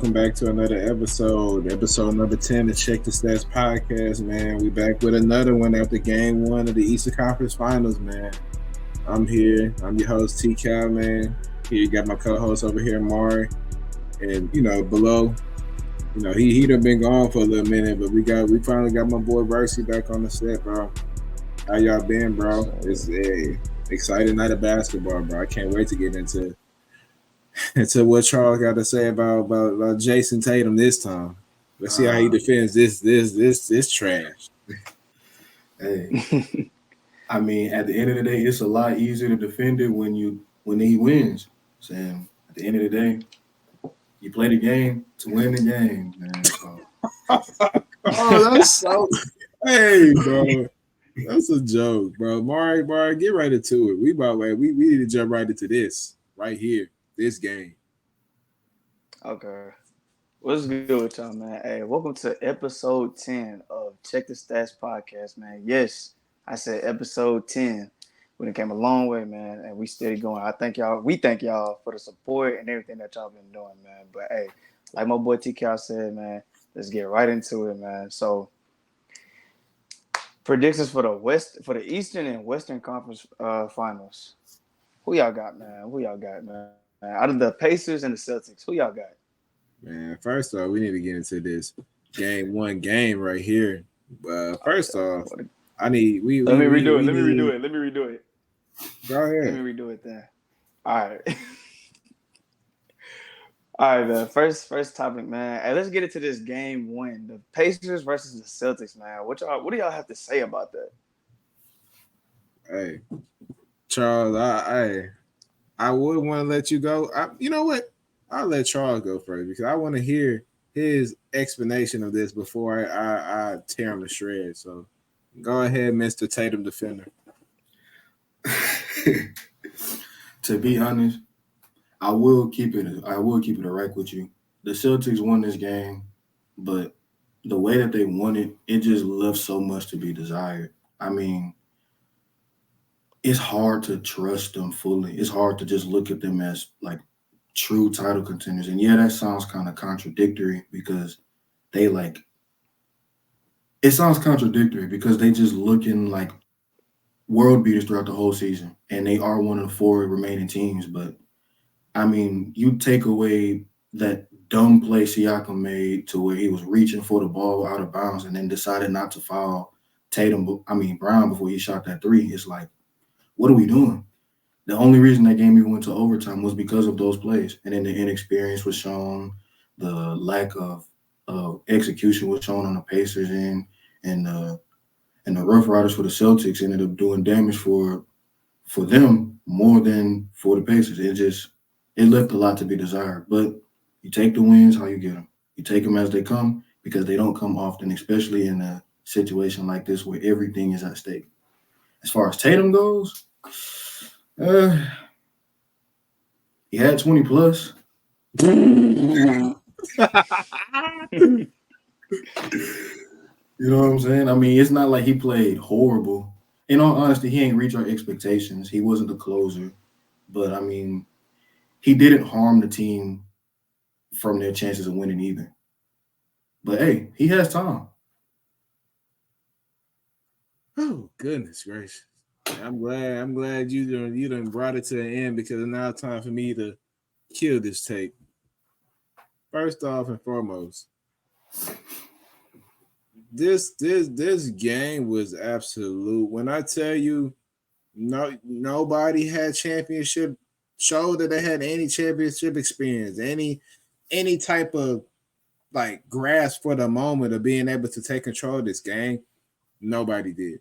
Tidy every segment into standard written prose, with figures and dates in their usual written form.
welcome back to another episode number 10 of Check the Stats podcast, man. We back with another one after game one of the Eastern Conference Finals, man. I'm here. I'm your host, T-Cal, man. Here you got my co-host over here, Mari. And, below, he done been gone for a little minute, but we finally got my boy Versi back on the set, bro. How y'all been, bro? It's a exciting night of basketball, bro. I can't wait to get into what Charles got to say about Jason Tatum this time. Let's see how he defends this trash. Hey, I mean, at the end of the day, it's a lot easier to defend it when he wins. Sam, at the end of the day, you play the game to win the game, man. So. Oh, that's so. Hey, bro, that's a joke, bro. Mari, get right into it. We need to jump right into this right here. This game. Okay. What's good with y'all, man? Hey, welcome to episode 10 of Check the Stats podcast, man. Yes, I said episode 10. We done came a long way, man, and we steady going. We thank y'all for the support and everything that y'all been doing, man. But hey, like my boy T-Cal said, man, let's get right into it, man. So predictions for the Eastern and Western Conference finals. Who y'all got, man? Out of the Pacers and the Celtics, who y'all got? Man, first off, we need to get into this game right here. First off, I need Let me redo it. Go ahead. Let me redo it then. All right, man. First topic, man. Hey, let's get into this game one. The Pacers versus the Celtics, man. What do y'all have to say about that? Hey, Charles, I would want to let you go. You know what? I'll let Charles go first because I want to hear his explanation of this before I tear him to shreds. So go ahead, Mr. Tatum defender. To be honest, I will keep it direct with you. The Celtics won this game, but the way that they won it, it just left so much to be desired. I mean, it's hard to trust them fully. It's hard to just look at them as like true title contenders. And yeah, that sounds kind of contradictory because they just looking like world beaters throughout the whole season. And they are one of the four remaining teams. But I mean, you take away that dumb play Siakam made to where he was reaching for the ball out of bounds and then decided not to foul Brown before he shot that three. It's like, what are we doing? The only reason that game even went to overtime was because of those plays. And then the inexperience was shown, the lack of execution was shown on the Pacers end, and the Rough Riders for the Celtics ended up doing damage for them more than for the Pacers. It left a lot to be desired. But you take the wins how you get them. You take them as they come because they don't come often, especially in a situation like this where everything is at stake. As far as Tatum goes, he had 20 plus. You know what I'm saying? I mean, it's not like he played horrible. In all honesty, he ain't reached our expectations. He wasn't the closer. But, I mean, he didn't harm the team from their chances of winning either. But, hey, he has time. Oh, goodness gracious. I'm glad you done brought it to the end because now it's time for me to kill this tape. First off and foremost, this game was absolute. When I tell you nobody had championship, showed that they had any championship experience, any type of like grasp for the moment of being able to take control of this game, nobody did.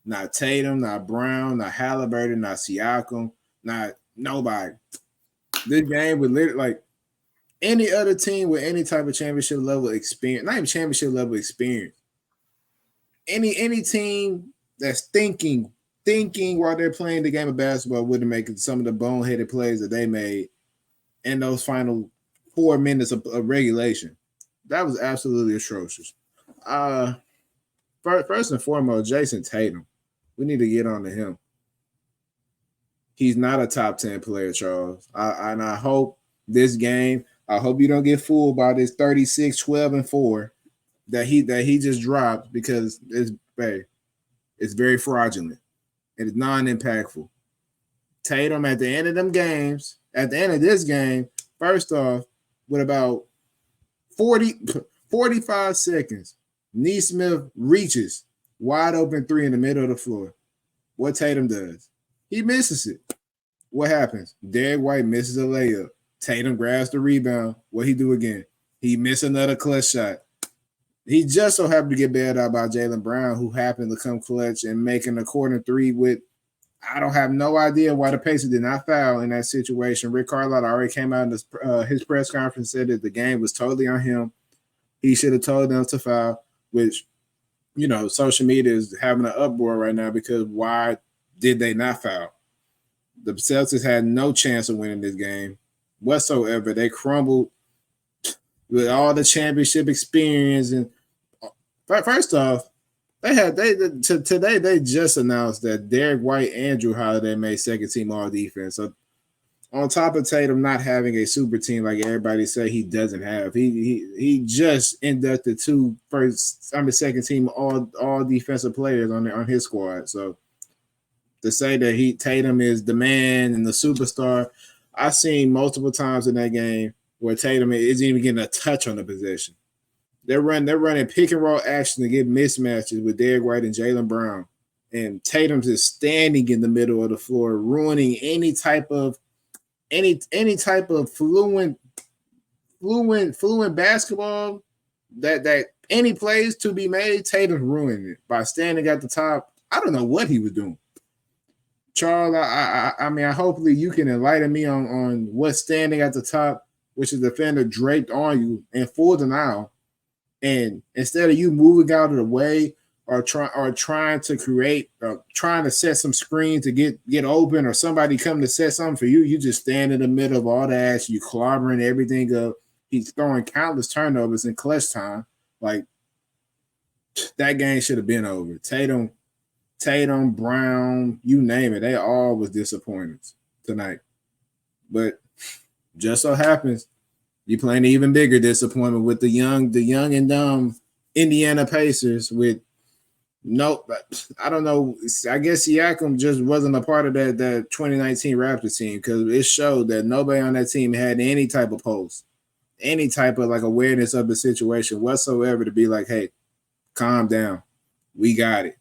Not Tatum, not Brown, not Halliburton, not Siakam, not nobody. This game would literally like any other team with any type of championship level experience, not even championship level experience. Any team that's thinking while they're playing the game of basketball wouldn't make some of the boneheaded plays that they made in those final 4 minutes of regulation. That was absolutely atrocious. First and foremost, Jason Tatum. We need to get on to him. He's not a top 10 player, Charles. And I hope this game, I hope you don't get fooled by this 36, 12, and 4 that he just dropped because it's very fraudulent. It is non-impactful. Tatum at the end of them games, at the end of this game, first off, with about 45 seconds, Neesmith reaches wide open three in the middle of the floor. What Tatum does? He misses it. What happens? Derek White misses a layup. Tatum grabs the rebound. What he do again? He missed another clutch shot. He just so happened to get bailed out by Jaylen Brown, who happened to come clutch and making a corner three with, I don't have no idea why the Pacers did not foul in that situation. Rick Carlisle already came out in his press conference and said that the game was totally on him. He should have told them to foul, which, you know, social media is having an uproar right now because why did they not foul? The Celtics had no chance of winning this game whatsoever. They crumbled with all the championship experience. And first off, today they just announced that Derek White and Drew Holiday made second team all defense. So on top of Tatum not having a super team like everybody say he doesn't have, he just inducted second team all defensive players on his squad. So to say that Tatum is the man and the superstar, I've seen multiple times in that game where Tatum isn't even getting a touch on the possession. They're running pick and roll action to get mismatches with Derek White and Jaylen Brown, and Tatum's just standing in the middle of the floor, ruining any type of fluent basketball that any plays to be made. Tatum's ruining it by standing at the top. I don't know what he was doing. Charles, I mean, hopefully you can enlighten me on what's standing at the top, which is the defender draped on you in full denial. And instead of you moving out of the way or trying to create, trying to set some screen to get open, or somebody come to set something for you, you just stand in the middle of all the action. You clobbering everything up. He's throwing countless turnovers in clutch time. Like, that game should have been over. Tatum, Brown, you name it, they all was disappointed tonight. But just so happens you playing an even bigger disappointment with the young and dumb Indiana Pacers with I don't know. I guess Siakam just wasn't a part of that 2019 Raptors team because it showed that nobody on that team had any type of pulse, any type of like awareness of the situation whatsoever to be like, hey, calm down. We got it.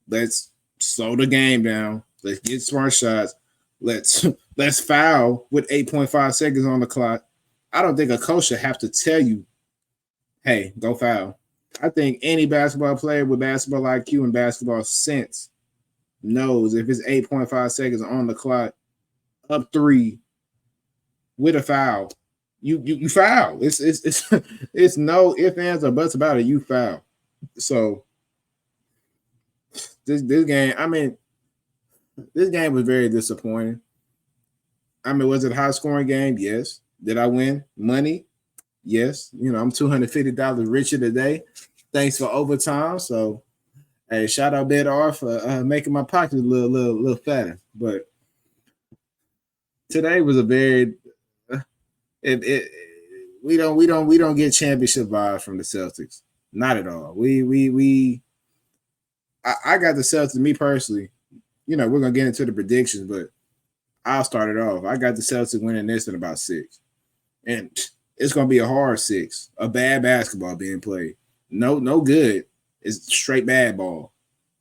Let's slow the game down. Let's get smart shots. Let's foul with 8.5 seconds on the clock. I don't think a coach should have to tell you, hey, go foul. I think any basketball player with basketball IQ and basketball sense knows if it's 8.5 seconds on the clock, up 3 with a foul, you foul. It's no ifs, ands, or buts about it. You foul. So this game, I mean, this game was very disappointing. I mean, was it a high-scoring game? Yes. Did I win money? Yes. You know, I'm $250 richer today. Thanks for overtime. So, hey, shout out BetR for making my pocket a little fatter. But today was a very we don't get championship vibes from the Celtics. Not at all. I got the Celtics. Me personally, you know, we're gonna get into the predictions, but I'll start it off. I got the Celtics winning this in about 6. And it's going to be a hard 6, a bad basketball being played. No good. It's straight bad ball.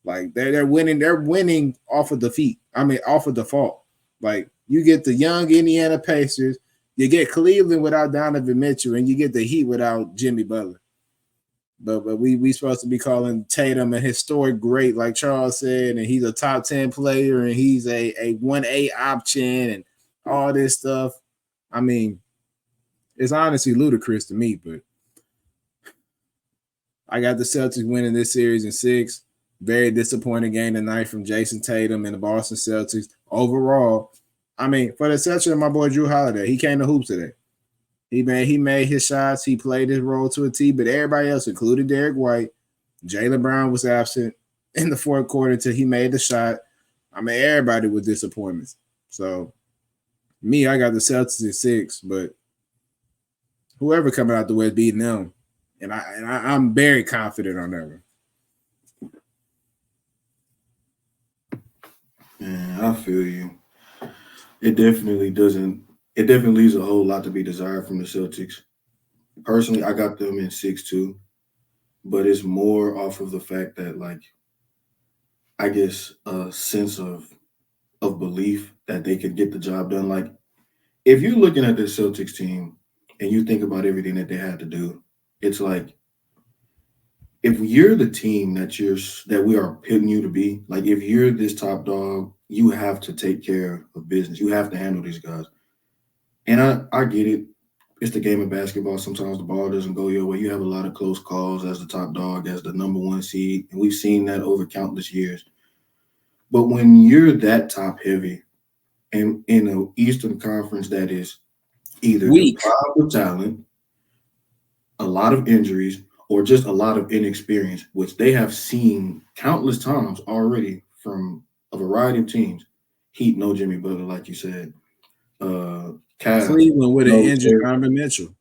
Like they're winning off of defeat. I mean, off of default. Like you get the young Indiana Pacers, you get Cleveland without Donovan Mitchell, and you get the Heat without Jimmy Butler. But we supposed to be calling Tatum a historic great, like Charles said, and he's a top 10 player, and he's a 1A option, and all this stuff. I mean, it's honestly ludicrous to me, but I got the Celtics winning this series in 6. Very disappointing game tonight from Jason Tatum and the Boston Celtics. Overall, I mean, for the exception of my boy Drew Holiday, he came to hoops today. He made his shots. He played his role to a T, but everybody else, including Derek White, Jaylen Brown was absent in the fourth quarter until he made the shot. I mean, everybody was disappointments. So, me, I got the Celtics at 6, but Whoever coming out the West beating them, and I'm very confident on that one. Man, I feel you. It definitely doesn't. It definitely leaves a whole lot to be desired from the Celtics. Personally, I got them in 6-2, but it's more off of the fact that, like, I guess a sense of belief that they could get the job done. Like, if you're looking at this Celtics team and you think about everything that they had to do, it's like if you're the team that we are pitting you to be, like if you're this top dog, you have to take care of business. You have to handle these guys. And I get it. It's the game of basketball. Sometimes the ball doesn't go your way. You have a lot of close calls as the top dog, as the number one seed. And we've seen that over countless years. But when you're that top heavy and in an Eastern Conference that is either Weak. deprived of talent, a lot of injuries, or just a lot of inexperience, which they have seen countless times already from a variety of teams. Heat, no Jimmy Butler, like you said. Cavs, Cleveland with an no injured Terry. Donovan Mitchell,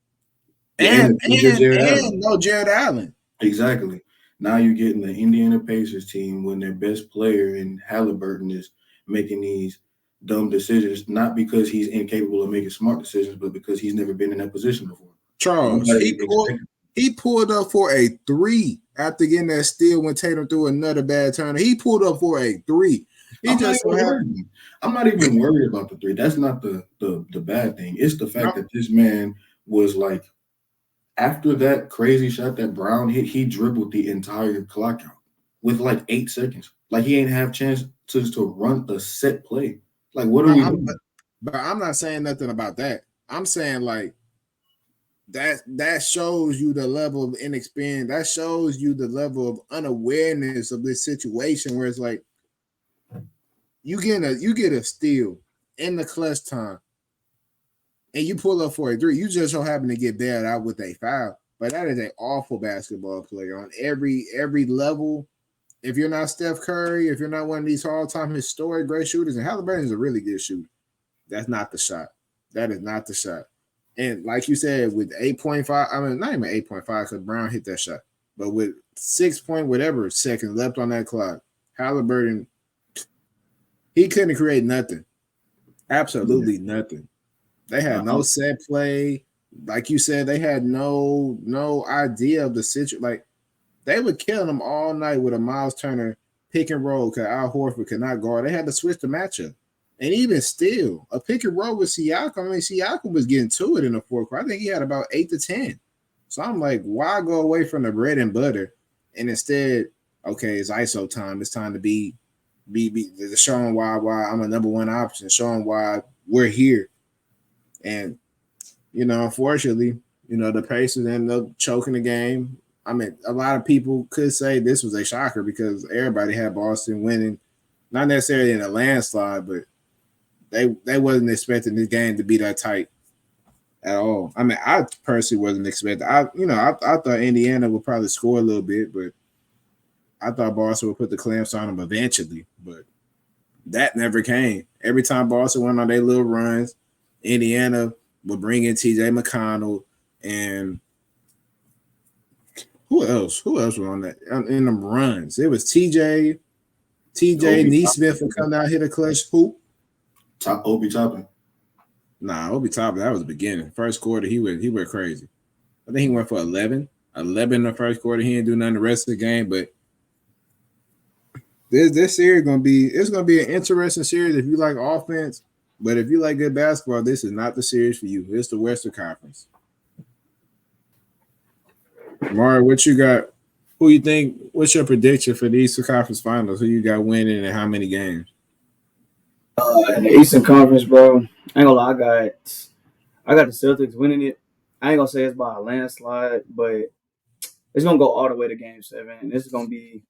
Yeah, and injured and Jared Allen. and no Jared Allen. Exactly. Now you're getting the Indiana Pacers team when their best player in Halliburton is making these dumb decisions, not because he's incapable of making smart decisions, but because he's never been in that position before. Charles, Nobody expected. he pulled up for a 3 after getting that steal when Tatum threw another bad turn. He pulled up for a 3. He I'm not just so even happened. worried. I'm not even worried about the three. That's not the bad thing. It's the fact No, that this man was like, after that crazy shot that Brown hit, he dribbled the entire clock out with like 8 seconds. Like he ain't have chance to run a set play. Like what are no, we doing? but I'm not saying nothing about that. I'm saying like that shows you the level of inexperience. That shows you the level of unawareness of this situation where it's like you get a steal in the clutch time and you pull up for a 3. You just so happen to get bailed out with a foul. But that is an awful basketball player on every level. If you're not Steph Curry, if you're not one of these all-time historic great shooters, and Halliburton is a really good shooter, that's not the shot. That is not the shot. And like you said, with 8.5, I mean, not even 8.5 because Brown hit that shot, but with 6 point whatever seconds left on that clock, Halliburton, he couldn't create nothing. Absolutely nothing. They had no set play. Like you said, they had no idea of the situation. Like they were killing them all night with a Miles Turner pick and roll because Al Horford could not guard. They had to switch the matchup. And even still, a pick and roll with Siakam. I mean, Siakam was getting to it in the fourth quarter. I think he had about 8 to 10. So I'm like, why go away from the bread and butter and instead, okay, it's ISO time. It's time to be showing why I'm a number one option, showing why we're here. And unfortunately, the Pacers ended up choking the game. I mean, a lot of people could say this was a shocker because everybody had Boston winning, not necessarily in a landslide, but they wasn't expecting this game to be that tight at all. I mean, I personally wasn't expecting. I thought Indiana would probably score a little bit, but I thought Boston would put the clamps on them eventually. But that never came. Every time Boston went on their little runs, Indiana would bring in T.J. McConnell and who else? Who else was on that in them runs? It was T.J. Neesmith would come out hit a clutch. Who? Obi Toppin. Nah, Obi Toppin. That was the beginning. First quarter, he went crazy. I think he went for 11 in the first quarter. He didn't do nothing the rest of the game, but this series gonna be an interesting series if you like offense. But if you like good basketball, this is not the series for you. It's the Western Conference. Mario, what you got? Who you think? What's your prediction for the Eastern Conference Finals? Who you got winning and how many games? In the Eastern Conference, bro, I ain't gonna lie, I got the Celtics winning it. I ain't gonna say it's by a landslide, but it's gonna go all the way to Game 7, and it's gonna be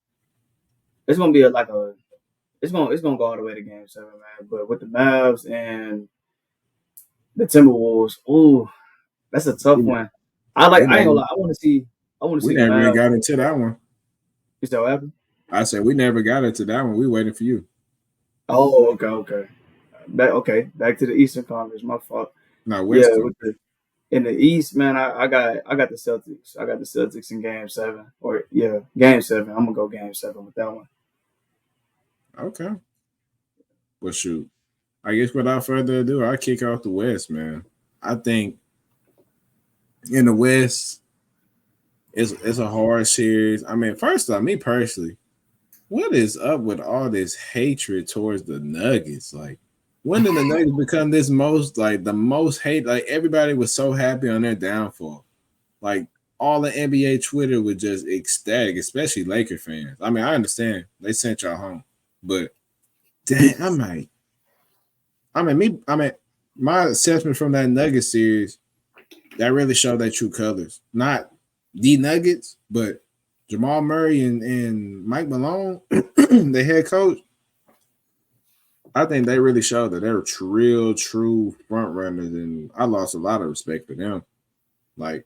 it's gonna go all the way to Game 7, man. But with the Mavs and the Timberwolves, ooh, that's a tough one. I ain't gonna lie, I want to see We the never even Mavs. got into that one. You said what happened? I said we never got into that one. We waiting for you. Oh, okay. Back to the Eastern Conference. My fault. No, Yeah, Western. In the East, man, I got the Celtics. I got the Celtics in Game 7, Game 7. I'm gonna go Game 7 with that one. Okay. Well, shoot. I guess without further ado, I'll kick off the West, man. I think in the West, it's a hard series. I mean, first off, me personally, what is up with all this hatred towards the Nuggets? Like, when did the Nuggets become this the most hate? Like, everybody was so happy on their downfall. Like, all the NBA Twitter was just ecstatic, especially Laker fans. I mean, I understand they sent y'all home, but dang, my assessment from that Nuggets series that really showed their true colors. Not the Nuggets, but Jamal Murray and Mike Malone, the head coach. I think they really showed that they were real, true front runners, and I lost a lot of respect for them. Like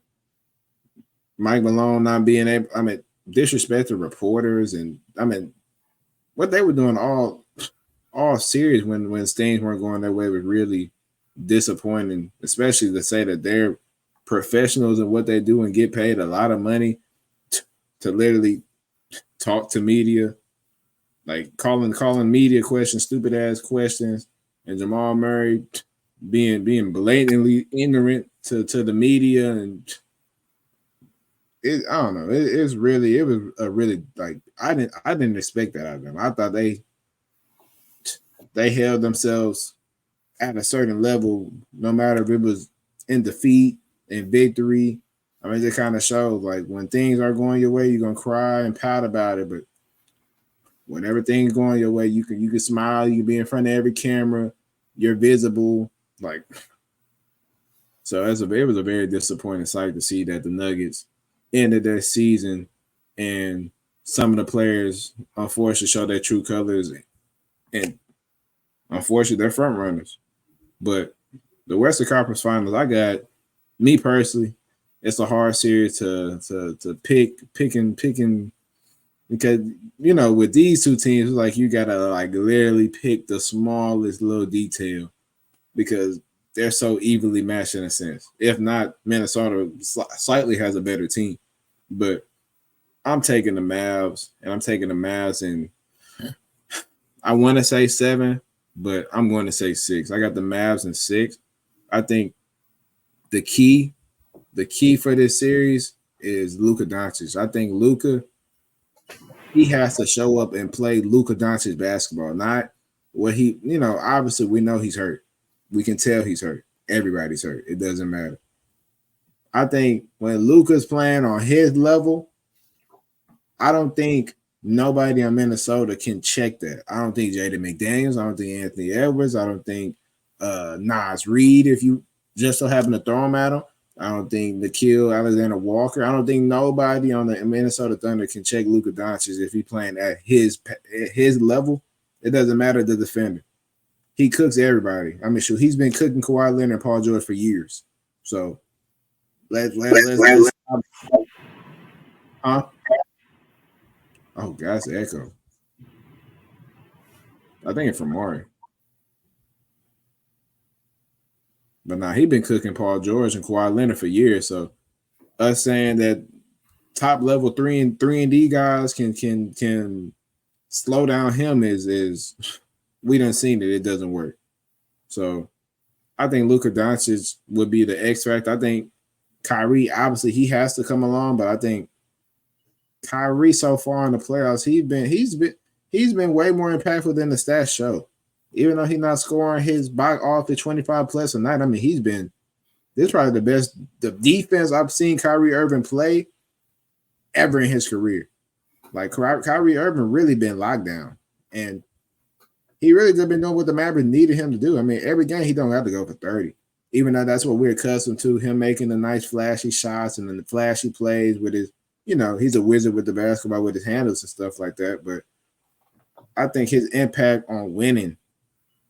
Mike Malone not being able, disrespecting reporters, and what they were doing all series when things weren't going their way was really disappointing, especially to say that they're professionals in what they do and get paid a lot of money to literally talk to media, like calling media questions, stupid ass questions, and Jamal Murray being blatantly ignorant to the media, and I don't know. It was a really like I didn't expect that out of them. I thought they held themselves at a certain level, no matter if it was in defeat, in victory. I mean, it kind of shows like when things are going your way, you're gonna cry and pout about it. But when everything's going your way, you can smile, you can be in front of every camera, you're visible. Like, so it was a very disappointing sight to see that the Nuggets ended their season and some of the players unfortunately show their true colors, and unfortunately they're front runners. But the Western Conference Finals, I got me personally, it's a hard series to picking because with these two teams, like you gotta like literally pick the smallest little detail because they're so evenly matched in a sense. If not, Minnesota slightly has a better team, but I'm taking the Mavs, and I want to say 7, but I'm going to say 6. I got the Mavs in 6. I think the key for this series is Luka Doncic. I think Luka, he has to show up and play Luka Doncic basketball, not what he, obviously we know he's hurt. We can tell he's hurt. Everybody's hurt. It doesn't matter. I think when Luka's playing on his level, I don't think nobody in Minnesota can check that. I don't think Jaden McDaniels. I don't think Anthony Edwards. I don't think Nas Reed, if you just so happen to throw him at him. I don't think Nikhil Alexander Walker. I don't think nobody on the Minnesota Thunder can check Luka Doncic if he's playing at his level. It doesn't matter the defender. He cooks everybody. I mean, he's been cooking Kawhi Leonard and Paul George for years. So let's huh? Oh, God's echo. I think it's from Maury. But now he been cooking Paul George and Kawhi Leonard for years. So us saying that top level 3 and D guys can slow down him is we done seen it. It doesn't work. So I think Luka Doncic would be the X factor. I think Kyrie, obviously, he has to come along, but I think Kyrie so far in the playoffs, he's been way more impactful than the stats show. Even though he's not scoring his box off the 25 plus a night, I mean, this is probably the best defense I've seen Kyrie Irving play ever in his career. Like Kyrie Irving really been locked down, and he really just been doing what the Mavericks needed him to do. I mean, every game he don't have to go for 30, even though that's what we're accustomed to, him making the nice flashy shots and then the flashy plays with his, he's a wizard with the basketball with his handles and stuff like that. But I think his impact on winning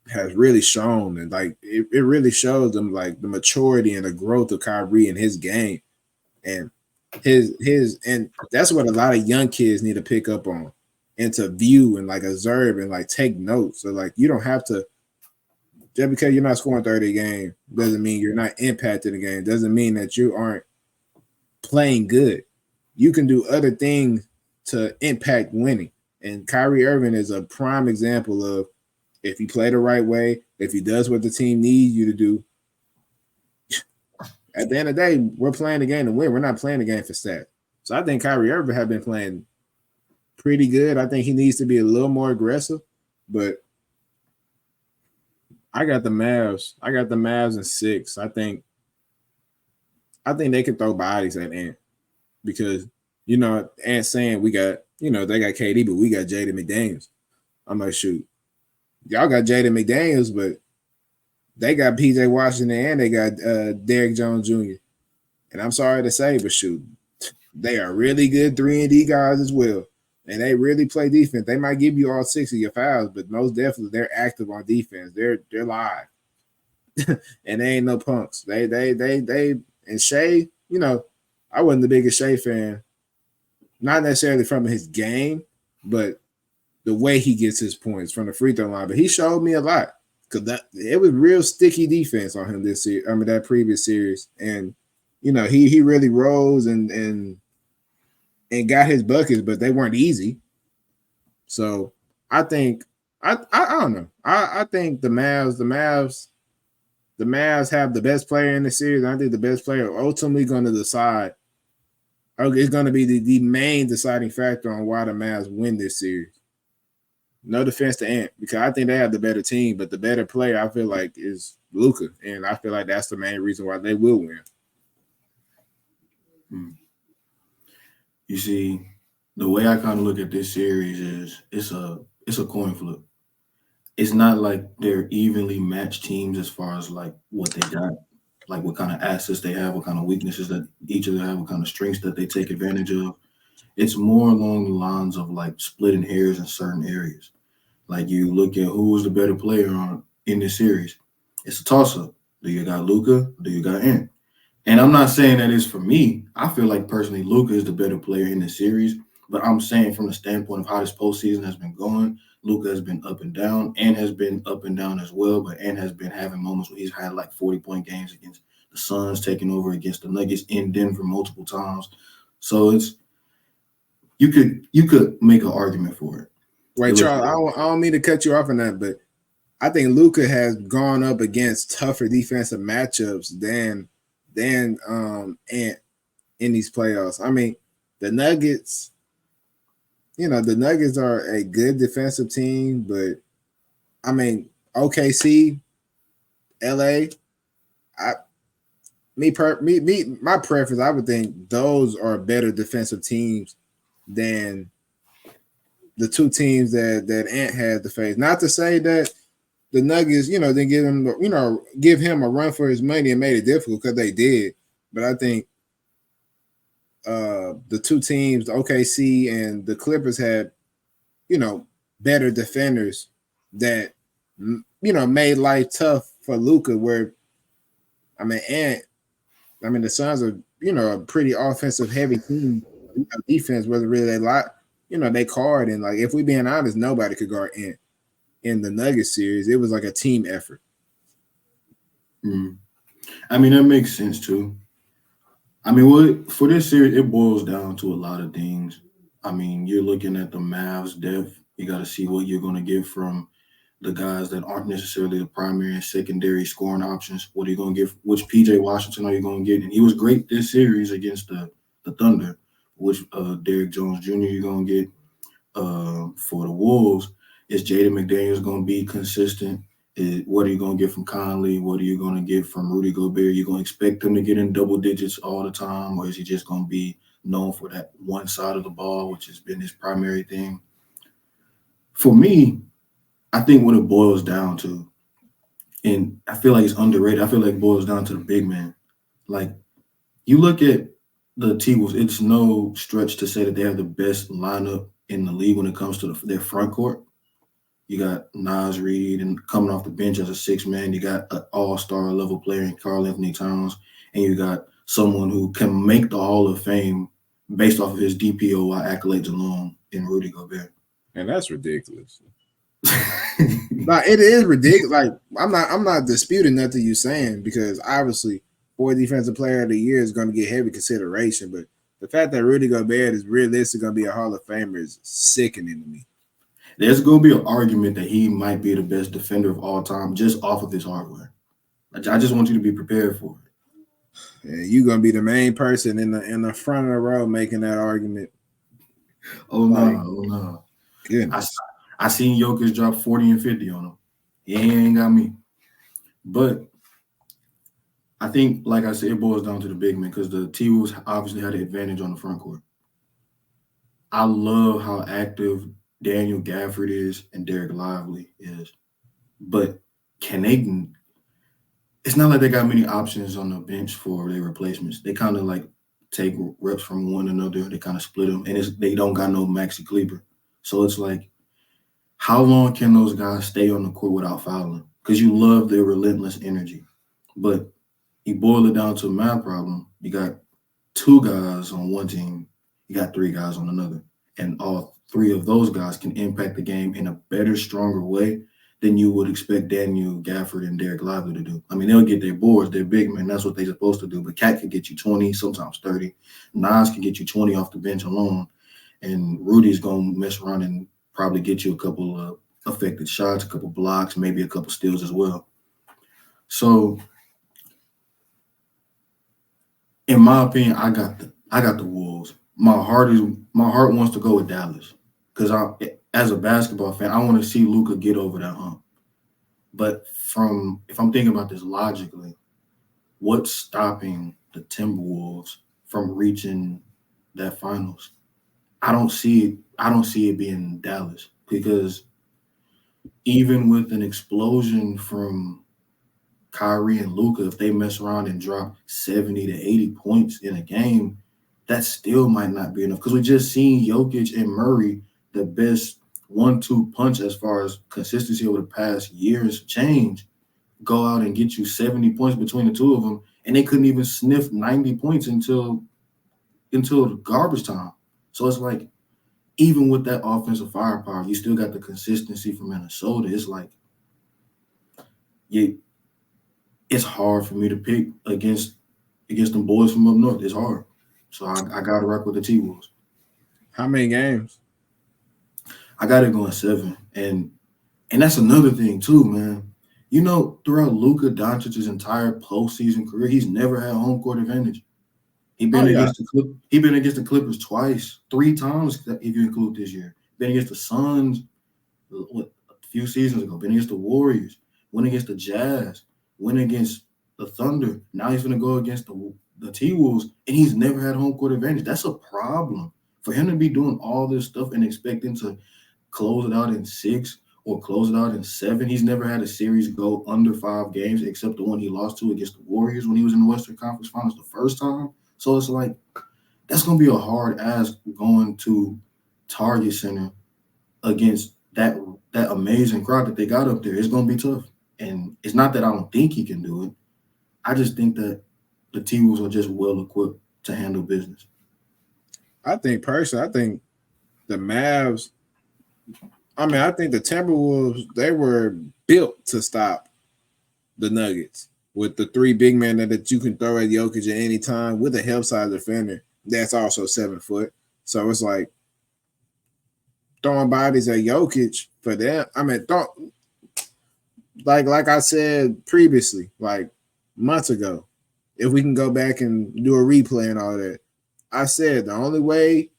has really shown, and like it really shows them like the maturity and the growth of Kyrie in his game, and and that's what a lot of young kids need to pick up on and to view and like observe and like take notes. So like you don't have to just because you're not scoring 30 a game doesn't mean you're not impacting the game. Doesn't mean that you aren't playing good. You can do other things to impact winning. And Kyrie Irving is a prime example of if you play the right way, if he does what the team needs you to do. At the end of the day, we're playing the game to win. We're not playing the game for stats. So I think Kyrie Irving has been playing pretty good. I think he needs to be a little more aggressive, but I got the Mavs. I got the Mavs in 6. I think they can throw bodies at Ant because Ant saying we got they got KD, but we got Jaden McDaniels. I'm like, shoot, y'all got Jaden McDaniels, but they got PJ Washington and they got Derrick Jones Jr. And I'm sorry to say, but shoot, they are really good 3-and-D guys as well. And they really play defense. They might give you all 6 of your fouls, but most definitely they're active on defense. They're live. And they ain't no punks. They and Shea, I wasn't the biggest Shea fan. Not necessarily from his game, but the way he gets his points from the free throw line. But he showed me a lot. Because it was real sticky defense on him this year. That previous series. And he really rose and got his buckets, but they weren't easy. So I think I don't know. I think the Mavs have the best player in the series. I think the best player ultimately going to decide, or is going to be the main deciding factor on why the Mavs win this series. No defense to Ant, because I think they have the better team, but the better player I feel like is Luka, and I feel like that's the main reason why they will win. You see, the way I kind of look at this series is it's a coin flip. It's not like they're evenly matched teams as far as like what they got, like what kind of assets they have, what kind of weaknesses that each of them have, what kind of strengths that they take advantage of. It's more along the lines of like splitting hairs in certain areas. Like you look at who was the better player in this series. It's a toss-up. Do you got Luka? Do you got Ant? And I'm not saying that it's for me. I feel like personally Luka is the better player in the series. But I'm saying from the standpoint of how this postseason has been going, Luka has been up and down. Ant has been up and down as well. But Ant has been having moments where he's had like 40-point games against the Suns, taking over against the Nuggets in Denver multiple times. So it's you could make an argument for it. Wait, Charles, I don't mean to cut you off on that, but I think Luka has gone up against tougher defensive matchups than Ant in these playoffs. I mean, the Nuggets, the Nuggets are a good defensive team, but I mean, OKC, LA, my preference, I would think those are better defensive teams than the two teams that Ant had to face. Not to say that the Nuggets, they give him a run for his money and made it difficult, because they did. But I think the two teams, the OKC and the Clippers, had, better defenders that, made life tough for Luka. Where, the Suns are, a pretty offensive heavy team. Defense wasn't really a lot. They card, and like, if we being honest, nobody could guard Ant. In the Nuggets series, it was like a team effort. That makes sense too. For this series, it boils down to a lot of things. You're looking at the Mavs depth. You got to see what you're going to get from the guys that aren't necessarily the primary and secondary scoring options. What are you going to get? Which PJ Washington are you going to get? And he was great this series against the Thunder. Which Derrick Jones Jr. you're going to get for the Wolves? Is Jaden McDaniels going to be consistent? What are you going to get from Conley? What are you going to get from Rudy Gobert? Are you going to expect him to get in double digits all the time? Or is he just going to be known for that one side of the ball, which has been his primary thing? For me, I think what it boils down to, and I feel like it's underrated, I feel like it boils down to the big man. Like, you look at the T-Wolves, it's no stretch to say that they have the best lineup in the league when it comes to their front court. You got Naz Reid, and coming off the bench as a six-man, you got an all-star level player in Karl-Anthony Towns, and you got someone who can make the Hall of Fame based off of his DPOY accolades alone in Rudy Gobert. And that's ridiculous. Like it is ridiculous. Like I'm not disputing nothing you're saying because obviously for defensive player of the year is going to get heavy consideration. But the fact that Rudy Gobert is realistically going to be a Hall of Famer is sickening to me. There's going to be an argument that he might be the best defender of all time just off of his hardware. I just want you to be prepared for it. Yeah, you're going to be the main person in the front of the row making that argument. Oh no. Goodness. I seen Jokic drop 40 and 50 on him. He ain't got me. But I think, like I said, it boils down to the big men because the T-Wolves obviously had the advantage on the front court. I love how active Daniel Gafford is and Derek Lively is. But it's not like they got many options on the bench for their replacements. They kind of like take reps from one another. They kind of split them, and they don't got no Maxi Kleber. So it's like, how long can those guys stay on the court without fouling? Because you love their relentless energy. But you boil it down to a math problem. You got 2 guys on one team. You got 3 guys on another. And all 3 of those guys can impact the game in a better, stronger way than you would expect Daniel Gafford and Derek Lively to do. I mean, they'll get their boards, they're big men. That's what they're supposed to do. But Cat can get you 20, sometimes 30. Nas can get you 20 off the bench alone. And Rudy's going to mess around and probably get you a couple of affected shots, a couple blocks, maybe a couple steals as well. So, in my opinion, I got the Wolves. My heart wants to go with Dallas because as a basketball fan, I want to see Luka get over that hump. But if I'm thinking about this logically, what's stopping the Timberwolves from reaching that finals? I don't see it being Dallas because even with an explosion from Kyrie and Luka, if they mess around and drop 70 to 80 points in a game, that still might not be enough. Because we just seen Jokic and Murray, the best 1-2 punch as far as consistency over the past years change, go out and get you 70 points between the 2 of them, and they couldn't even sniff 90 points until garbage time. So it's like, even with that offensive firepower, you still got the consistency from Minnesota. It's like, it's hard for me to pick against them boys from up north. It's hard. So I got to rock with the T-Wolves. How many games? I got it going 7. And that's another thing too, man. You know, throughout Luka Doncic's entire postseason career, he's never had home court advantage. He's been against the Clippers twice, 3 times if you include this year. Been against the Suns a few seasons ago. Been against the Warriors. Went against the Jazz. Went against the Thunder. Now he's going to go against the T-Wolves, and he's never had home court advantage. That's a problem. For him to be doing all this stuff and expecting to close it out in 6 or close it out in 7, he's never had a series go under 5 games except the one he lost to against the Warriors when he was in the Western Conference Finals the first time. So it's like, that's going to be a hard ask going to Target Center against that amazing crowd that they got up there. It's going to be tough. And it's not that I don't think he can do it. I just think that the T-Wolves are just well-equipped to handle business. I think the Mavs, I think the Timberwolves, they were built to stop the Nuggets with the 3 big men that you can throw at Jokic at any time with a help side defender that's also 7 foot. So it's like throwing bodies at Jokic for them. Like I said previously, like months ago, if we can go back and do a replay and all that, I said the only way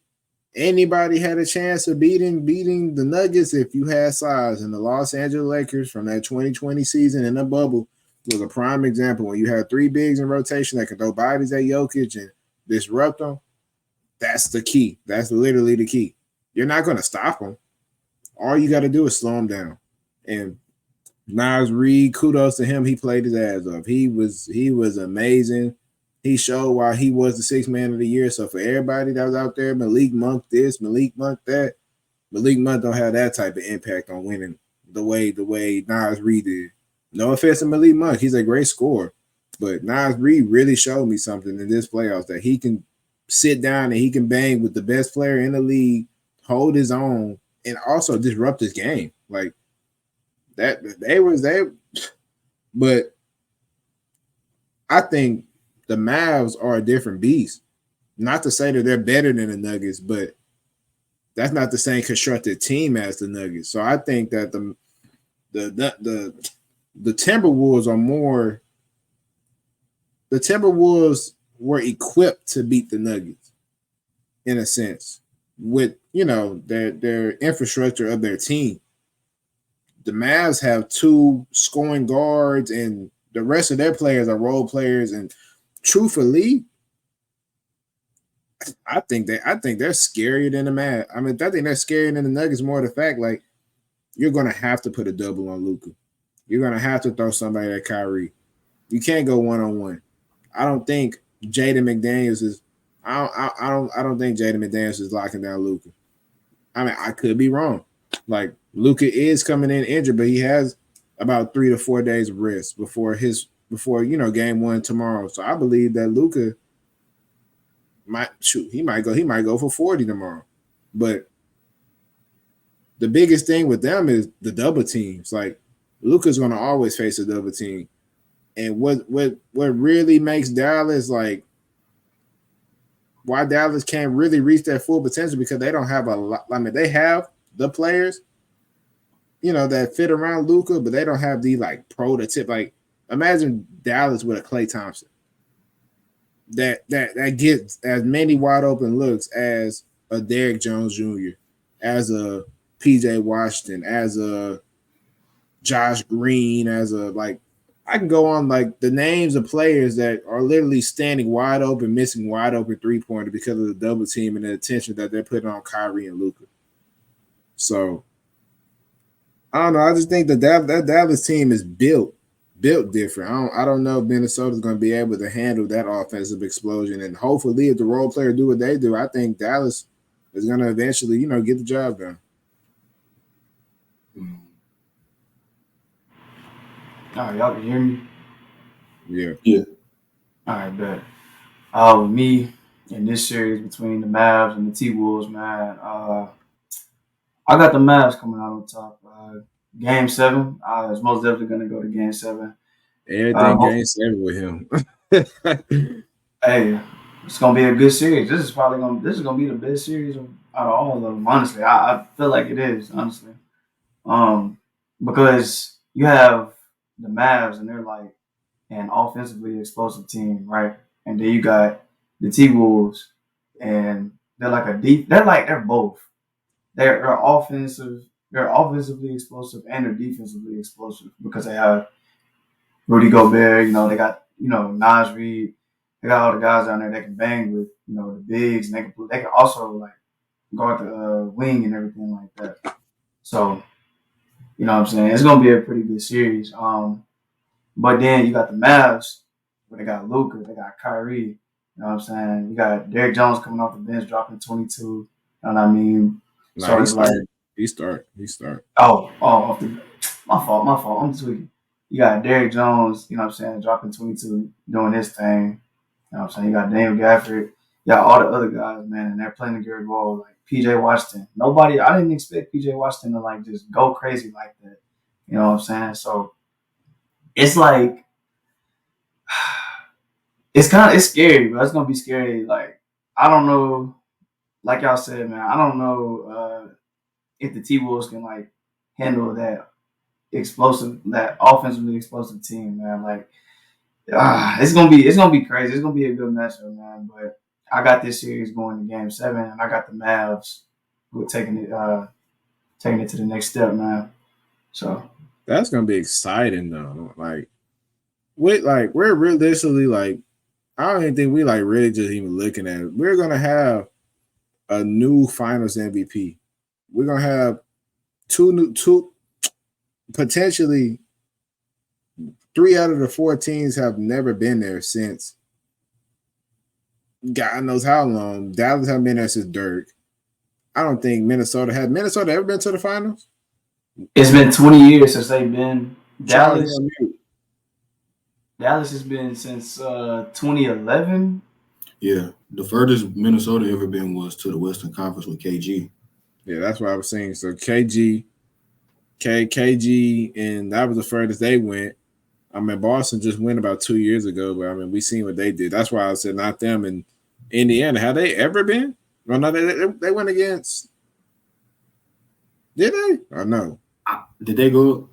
anybody had a chance of beating the Nuggets if you had size. And the Los Angeles Lakers from that 2020 season in the bubble was a prime example. When you have 3 bigs in rotation that can throw bodies at Jokic and disrupt them, that's the key. That's literally the key. You're not going to stop them. All you got to do is slow them down. And Naz Reid, kudos to him. He played his ass off. He was amazing. He showed why he was the 6th man of the year. So for everybody that was out there, Malik Monk this, Malik Monk that, Malik Monk don't have that type of impact on winning the way Naz Reid did. No offense to Malik Monk. He's a great scorer. But Naz Reid really showed me something in this playoffs that he can sit down and he can bang with the best player in the league, hold his own, and also disrupt his game. Like, but I think the Mavs are a different beast. Not to say that they're better than the Nuggets, but that's not the same constructed team as the Nuggets. So I think that the Timberwolves are more. The Timberwolves were equipped to beat the Nuggets in a sense with their infrastructure of their team. The Mavs have two scoring guards, and the rest of their players are role players. And truthfully, I think they're scarier than the Mavs. I mean, I think they're scarier than the Nuggets. More the fact, like, you're gonna have to put a double on Luka. You're gonna have to throw somebody at Kyrie. You can't go 1-on-1. I don't think Jaden McDaniels is. I don't think Jaden McDaniels is locking down Luka. I mean, I could be wrong. Like, Luka is coming in injured, but he has about 3 to 4 days of rest before game one tomorrow. So I believe that Luka he might go for 40 tomorrow. But the biggest thing with them is the double teams. Like, Luka's gonna always face a double team. And what really makes Dallas, like, why Dallas can't really reach their full potential, because they don't have a lot. I mean, they have the players, that fit around Luka, but they don't have the, like, prototype. Like, imagine Dallas with a Klay Thompson that gets as many wide open looks as a Derrick Jones Jr., as a PJ Washington, as a Josh Green, as a, like, I can go on, like, the names of players that are literally standing wide open, missing wide open three-pointer because of the double team and the attention that they're putting on Kyrie and Luka. So, I don't know. I just think that Dallas team is built different. I don't know if Minnesota's going to be able to handle that offensive explosion. And hopefully, if the role players do what they do, I think Dallas is going to eventually, get the job done. All right, y'all can hear me? Yeah. All right, bet. With me in this series between the Mavs and the T-Wolves, man, I got the Mavs coming out on top. Game 7, is most definitely going to go to Game 7. Everything Game 7 with him. Hey, it's going to be a good series. This is going to be the best series out of all of them, honestly. I feel like it is, honestly. Because you have the Mavs, and they're like an offensively explosive team, right? And then you got the T-Wolves, and they're like they're both. They're offensively explosive, and they're defensively explosive, because they have Rudy Gobert, they got, Naj Reid, they got all the guys down there that can bang with, the bigs, and they can also, like, guard the wing and everything like that. So, you know what I'm saying? It's gonna be a pretty good series. But then you got the Mavs, where they got Luka, they got Kyrie. You know what I'm saying? You got Derrick Jones coming off the bench, dropping 22. You know what I mean? Nah, he start. My fault. I'm tweaking. You got Derrick Jones, you know what I'm saying, dropping 22, doing his thing. You know what I'm saying? You got Daniel Gafford. You got all the other guys, man, and they're playing a good role. Like PJ Washington. I didn't expect PJ Washington to, like, just go crazy like that. You know what I'm saying? So it's like, it's scary, but it's gonna be scary. Like, I don't know, like y'all said, man, I don't know if the T-Wolves can, like, handle that offensively explosive team, man. Like, it's gonna be crazy. It's gonna be a good matchup, man. But I got this series going to Game 7, and I got the Mavs who are taking it to the next step, man. So that's gonna be exciting, though. Like, we're realistically, like, I don't even think we, like, really just even looking at it. We're gonna have a new Finals MVP. We're gonna have two potentially 3 out of the 4 teams have never been there since God knows how long. Dallas haven't been there since Dirk. I don't think Minnesota ever been to the finals. It's been 20 years since they've been. Dallas has been since 2011. Yeah, the furthest Minnesota ever been was to the Western Conference with KG. Yeah, that's what I was saying. So KG, KG, and that was the furthest they went. I mean, Boston just went about 2 years ago, but I mean, we seen what they did. That's why I said not them. And Indiana, have they ever been? Well, no, they went against. Did they? Or no? Did they go?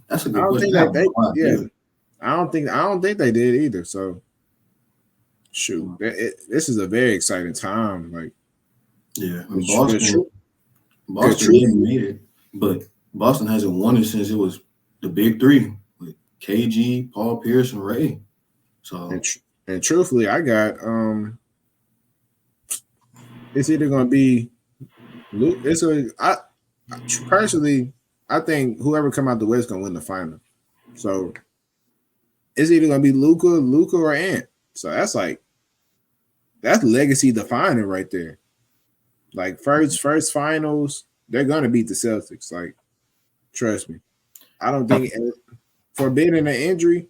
That's a I good don't question. think yeah. I don't think they did either. So, shoot, this is a very exciting time. Like, yeah, the Boston didn't made it, but Boston hasn't won it since it was the big three with KG, Paul Pierce, and Ray. So, and truthfully, I got it's either gonna be Luke. Personally, I think whoever come out the West gonna win the final. So it's either gonna be Luca, or Ant. So that's legacy defining right there. Like first finals, they're gonna beat the Celtics. Like, trust me. I don't think forbidding an injury,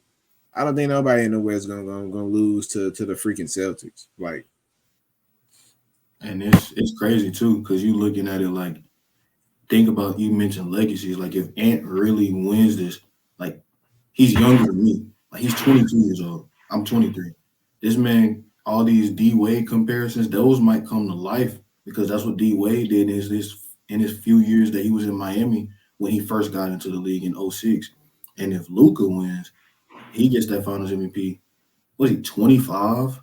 I don't think nobody in the West gonna lose to the freaking Celtics. Like, and it's crazy too because you looking at it like, think about, you mentioned legacies. Like if Ant really wins this, like he's younger than me. Like he's 22 years old. I'm 23. This man, all these D Wade comparisons, those might come to life because that's what D Wade did in his few years that he was in Miami when he first got into the league in 06. And if Luka wins, he gets that Finals MVP. Was he 25?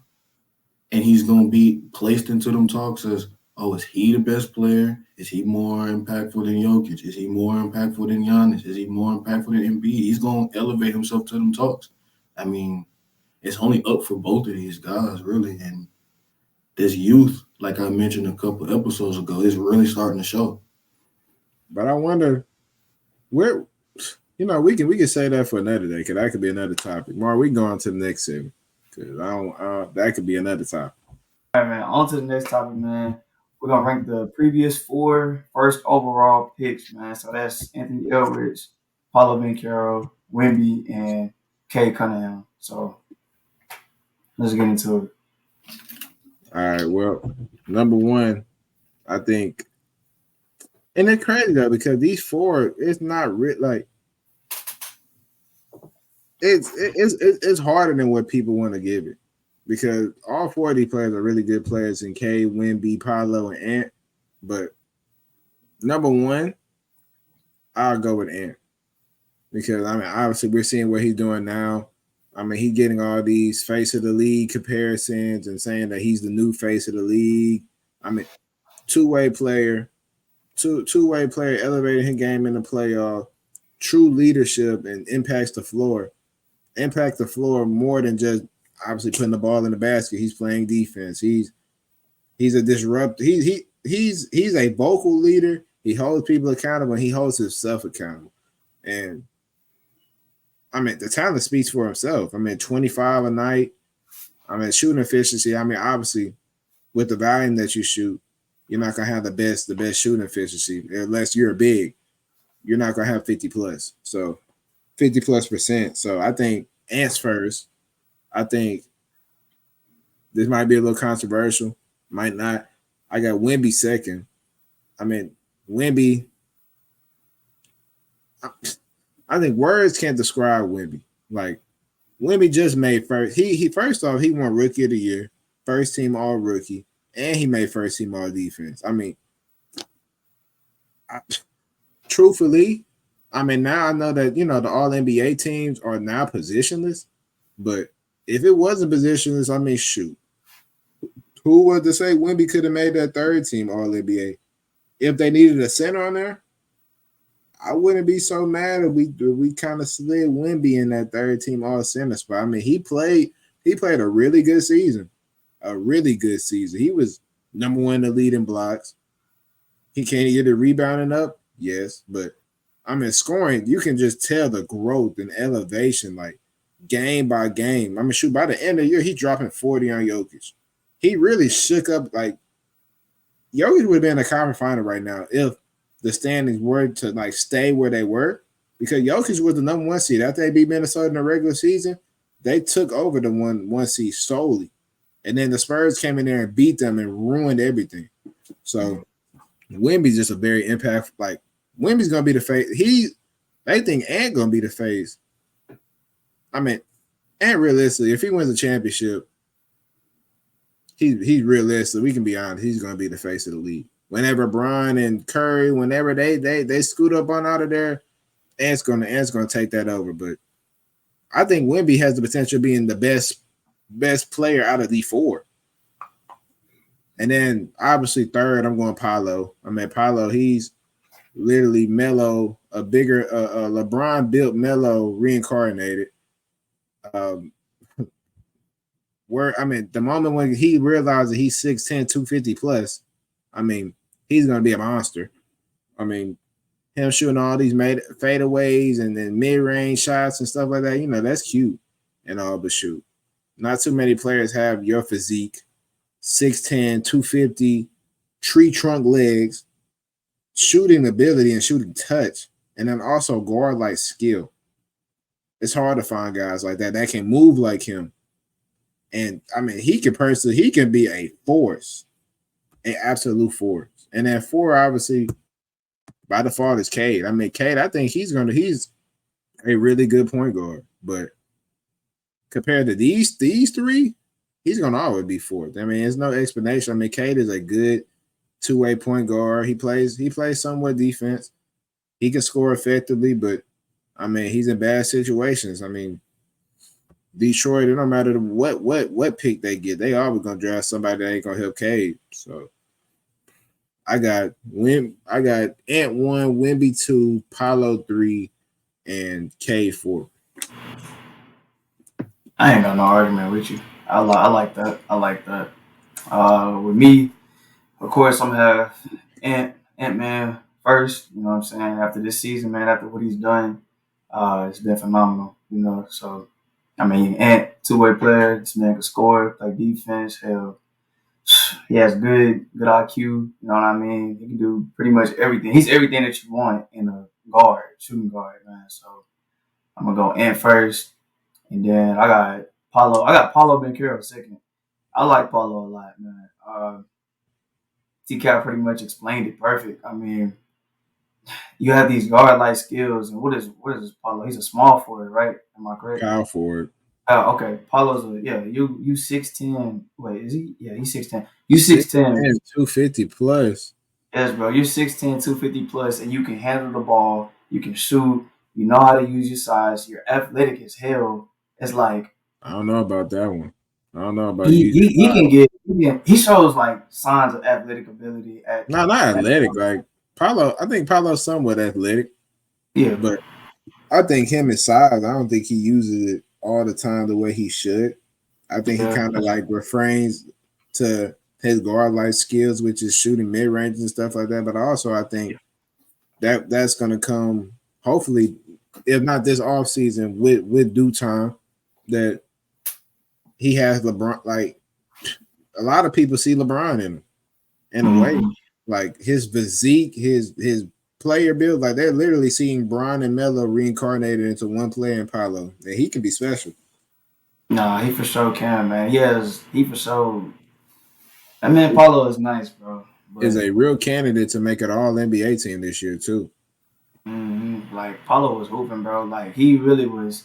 And he's gonna be placed into them talks as, oh, is he the best player? Is he more impactful than Jokic? Is he more impactful than Giannis? Is he more impactful than Embiid? He's gonna elevate himself to them talks. I mean, it's only up for both of these guys, really. And this youth, like I mentioned a couple episodes ago, is really starting to show. But I wonder where, we can say that for another day, because that could be another topic. Mar, we go on to the next segment, because that could be another topic. All right, man. On to the next topic, man. We're gonna rank the previous 4 first overall picks, man. So that's Anthony Edwards, Paolo Banchero, Wemby, and Kay Cunningham. So let's get into it. All right. Well, number 1, I think, and it's crazy though, because these 4, it's not like it's harder than what people want to give it, because all 4 of these players are really good players in K, Wemby, Paolo, and Ant. But number 1, I'll go with Ant, because I mean, obviously we're seeing what he's doing now. I mean, he's getting all these face of the league comparisons and saying that he's the new face of the league. I mean, two-way player, two-way player, elevating his game in the playoff, true leadership, and impacts the floor. Impact the floor more than just obviously putting the ball in the basket. He's playing defense. He's a disruptor. He's a vocal leader. He holds people accountable, and he holds himself accountable. And I mean, the talent speaks for himself. I mean, 25 a night. I mean, shooting efficiency. I mean, obviously, with the volume that you shoot, you're not gonna have the best shooting efficiency unless you're big. You're not gonna have 50 plus. So 50 plus %. So I think Ant's first. I think this might be a little controversial. Might not. I got Wemby second. I mean, Wemby. I think words can't describe Wemby. Like, Wemby just made first. He first off, he won Rookie of the Year, first team All Rookie, and he made first team All Defense. I mean, truthfully, I mean, now I know that, the All NBA teams are now positionless, but if it wasn't positionless, I mean, shoot, who was to say Wemby could have made that third team All NBA? If they needed a center on there, I wouldn't be so mad if we kind of slid Wemby in that third team All Center spot. I mean, he played a really good season, He was number 1 in the lead in blocks. He can't get the rebounding up, yes, but I mean, scoring, you can just tell the growth and elevation, like game by game. I mean, shoot, by the end of the year, he's dropping 40 on Jokic. He really shook up. Like, Jokic would have been in a conference final right now if the standings were to like stay where they were, because Jokic was the number 1 seed. After they beat Minnesota in the regular season, they took over the one seed solely. And then the Spurs came in there and beat them and ruined everything. So Wemby's just a very impactful, like Wemby's gonna be the face. They think Ant gonna be the face. I mean, Ant realistically, if he wins a championship, he's realistic. We can be honest. He's gonna be the face of the league. Whenever Bron and Curry, whenever they scoot up on out of there, Ant's gonna take that over. But I think Wemby has the potential of being the best player out of the four. And then obviously third, I'm going Paolo. I mean, Paolo, he's literally Melo, a bigger LeBron built Melo reincarnated. The moment when he realized that he's 6'10", 250 plus, I mean, he's gonna be a monster. I mean, him shooting all these fadeaways and then mid-range shots and stuff like that, that's cute and all, but shoot. Not too many players have your physique, 6'10", 250, tree trunk legs, shooting ability and shooting touch, and then also guard-like skill. It's hard to find guys like that can move like him. And, I mean, he can be a force, an absolute force. And then four, obviously, by default, is Cade. I mean, Cade, I think he's a really good point guard. But compared to these three, he's going to always be fourth. I mean, there's no explanation. I mean, Cade is a good two-way point guard. He plays somewhat defense. He can score effectively, but, I mean, he's in bad situations. I mean, Detroit, it don't matter what pick they get, they always gonna draft somebody that ain't gonna help Cade. So I got Ant 1, Wemby 2, Paolo 3, and Cade 4. I ain't got no argument with you. I like that. I like that. With me, of course, I'm gonna have Ant-Man first. You know what I'm saying? After this season, man, after what he's done, it's been phenomenal. So. I mean, Ant, two-way player. This man can score, play defense. Hell, he has good IQ. You know what I mean? He can do pretty much everything. He's everything that you want in a shooting guard, man. So I'm gonna go Ant first, and then I got Paolo. I got Paolo Banchero second. I like Paolo a lot, man. T-Cat pretty much explained it perfect. I mean, you have these guard-like skills, and what is Paolo? He's a small forward, right? Am I correct? Power forward. Okay. Paulo's you 6'10". Wait, is he? Yeah, he's 6'10". You 6'10". 250 plus. Yes, bro. You're 6'10", 250 plus, and you can handle the ball. You can shoot. You know how to use your size. You're athletic as hell. It's like I don't know about that one. I don't know about he shows like signs of athletic ability not athletic. Like Paolo, I think Paulo's somewhat athletic. Yeah, but I think him and size, I don't think he uses it all the time the way he should. I think he kind of like refrains to his guard-like skills, which is shooting mid-range and stuff like that. But also, I think that's going to come, hopefully, if not this offseason, with due time, that he has LeBron. Like, a lot of people see LeBron in him, in a way. Like, his physique, his player build, like they're literally seeing Bron and Melo reincarnated into one player in Paolo. And he can be special. Nah, he for sure can, man. He for sure. I mean, Paolo is nice, bro. Is a real candidate to make an All NBA team this year too. Like Paolo was hooping, bro. Like he really was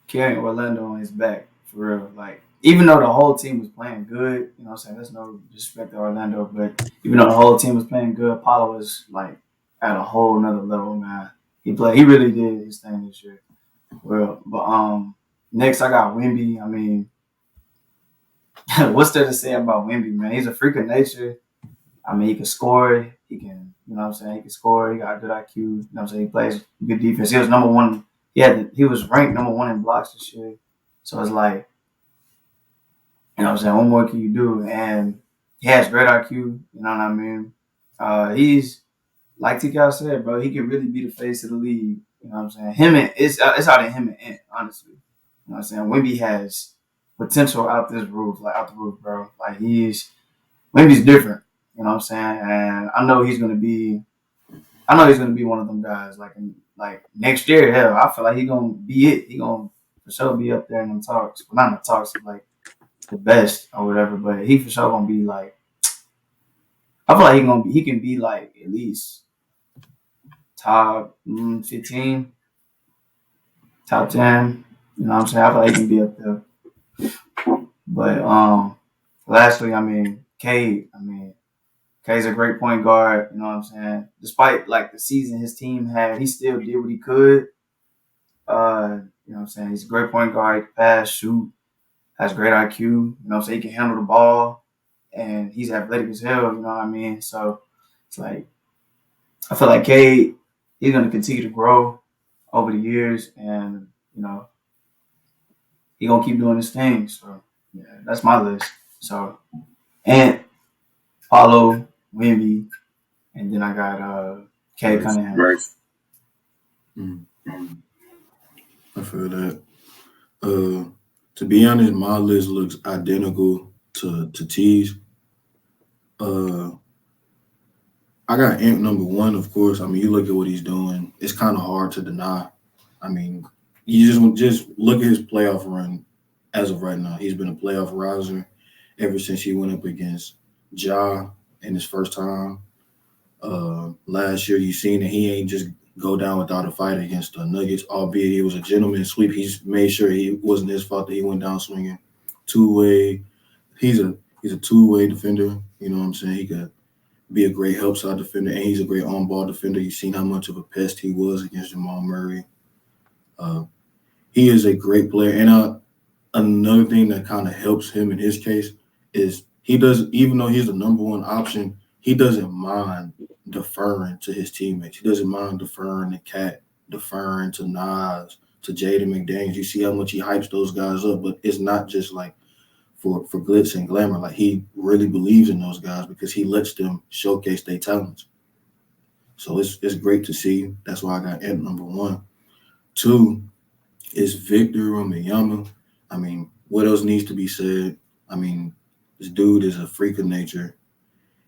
carrying Orlando on his back for real. Like even though the whole team was playing good, you know what I'm saying? There's no disrespect to Orlando, but even though the whole team was playing good, Paolo was like at a whole nother level, man. He really did his thing this year. Well, but next I got Wemby. I mean, what's there to say about Wemby, man? He's a freak of nature. I mean, he can score. He can, you know what I'm saying? He can score. He got good IQ. You know what I'm saying? He plays good defense. He was number one. He was ranked number one in blocks this year. So it's like, you know what I'm saying? What more can you do? And he has great IQ. You know what I mean? He's, like T-Cal said, bro, he can really be the face of the league. You know what I'm saying? It's out of him and Ant, honestly. You know what I'm saying? Wemby has potential out the roof, bro. Like Wemby's different. You know what I'm saying? And I know he's gonna be one of them guys. Like next year, hell, I feel like he's gonna be it. He gonna for sure be up there in them talks. Well, not in the talks, but like the best or whatever. But he for sure gonna be like. I feel like he can be like at least top 15, top 10. You know what I'm saying? I feel like he can be up there. But lastly, I mean, Cade. I mean, Cade's a great point guard. You know what I'm saying? Despite like the season his team had, he still did what he could. You know what I'm saying? He's a great point guard. He can pass, shoot, has great IQ. You know what I'm saying? He can handle the ball, and he's athletic as hell. You know what I mean? So it's like I feel like Cade, he's gonna continue to grow over the years, and you know he gonna keep doing his thing. So yeah, that's my list. So and Paulo, Wemby, and then I got Cade Right. Cunningham. Right. Mm. I feel that. To be honest, my list looks identical to T's. Uh, I got Ant number one, of course. I mean, you look at what he's doing; it's kind of hard to deny. I mean, you just look at his playoff run as of right now. He's been a playoff riser ever since he went up against Ja in his first time. Last year, you seen that he ain't just go down without a fight against the Nuggets, albeit it was a gentleman's sweep. He's made sure he wasn't his fault that he went down swinging. Two-way, he's a two-way defender. You know what I'm saying? He could be a great help side defender, and he's a great on-ball defender. You've seen how much of a pest he was against Jamal Murray. Uh, he is a great player, and another thing that kind of helps him in his case is he does, even though he's the number one option, he doesn't mind deferring to his teammates. He doesn't mind deferring to Cat, deferring to Nas, to Jaden McDaniels. You see how much he hypes those guys up, but it's not just like for glitz and glamour. Like he really believes in those guys because he lets them showcase their talents. So it's great to see. That's why I got Ant number one. Two is Victor Wembanyama. I mean, what else needs to be said? I mean, this dude is a freak of nature.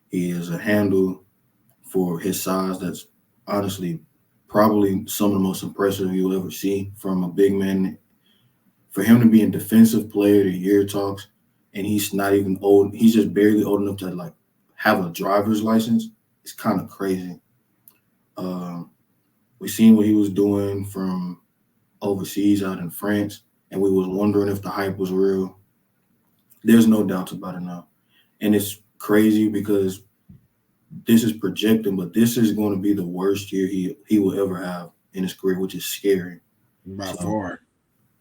He is a handle for his size that's honestly probably some of the most impressive you'll ever see from a big man. For him to be in defensive player of the year talks, and he's not even old, he's just barely old enough to like have a driver's license. It's kind of crazy. We seen what he was doing from overseas out in France, and we was wondering if the hype was real. There's no doubts about it now. And it's crazy because this is projecting, but this is going to be the worst year he will ever have in his career, which is scary. By far.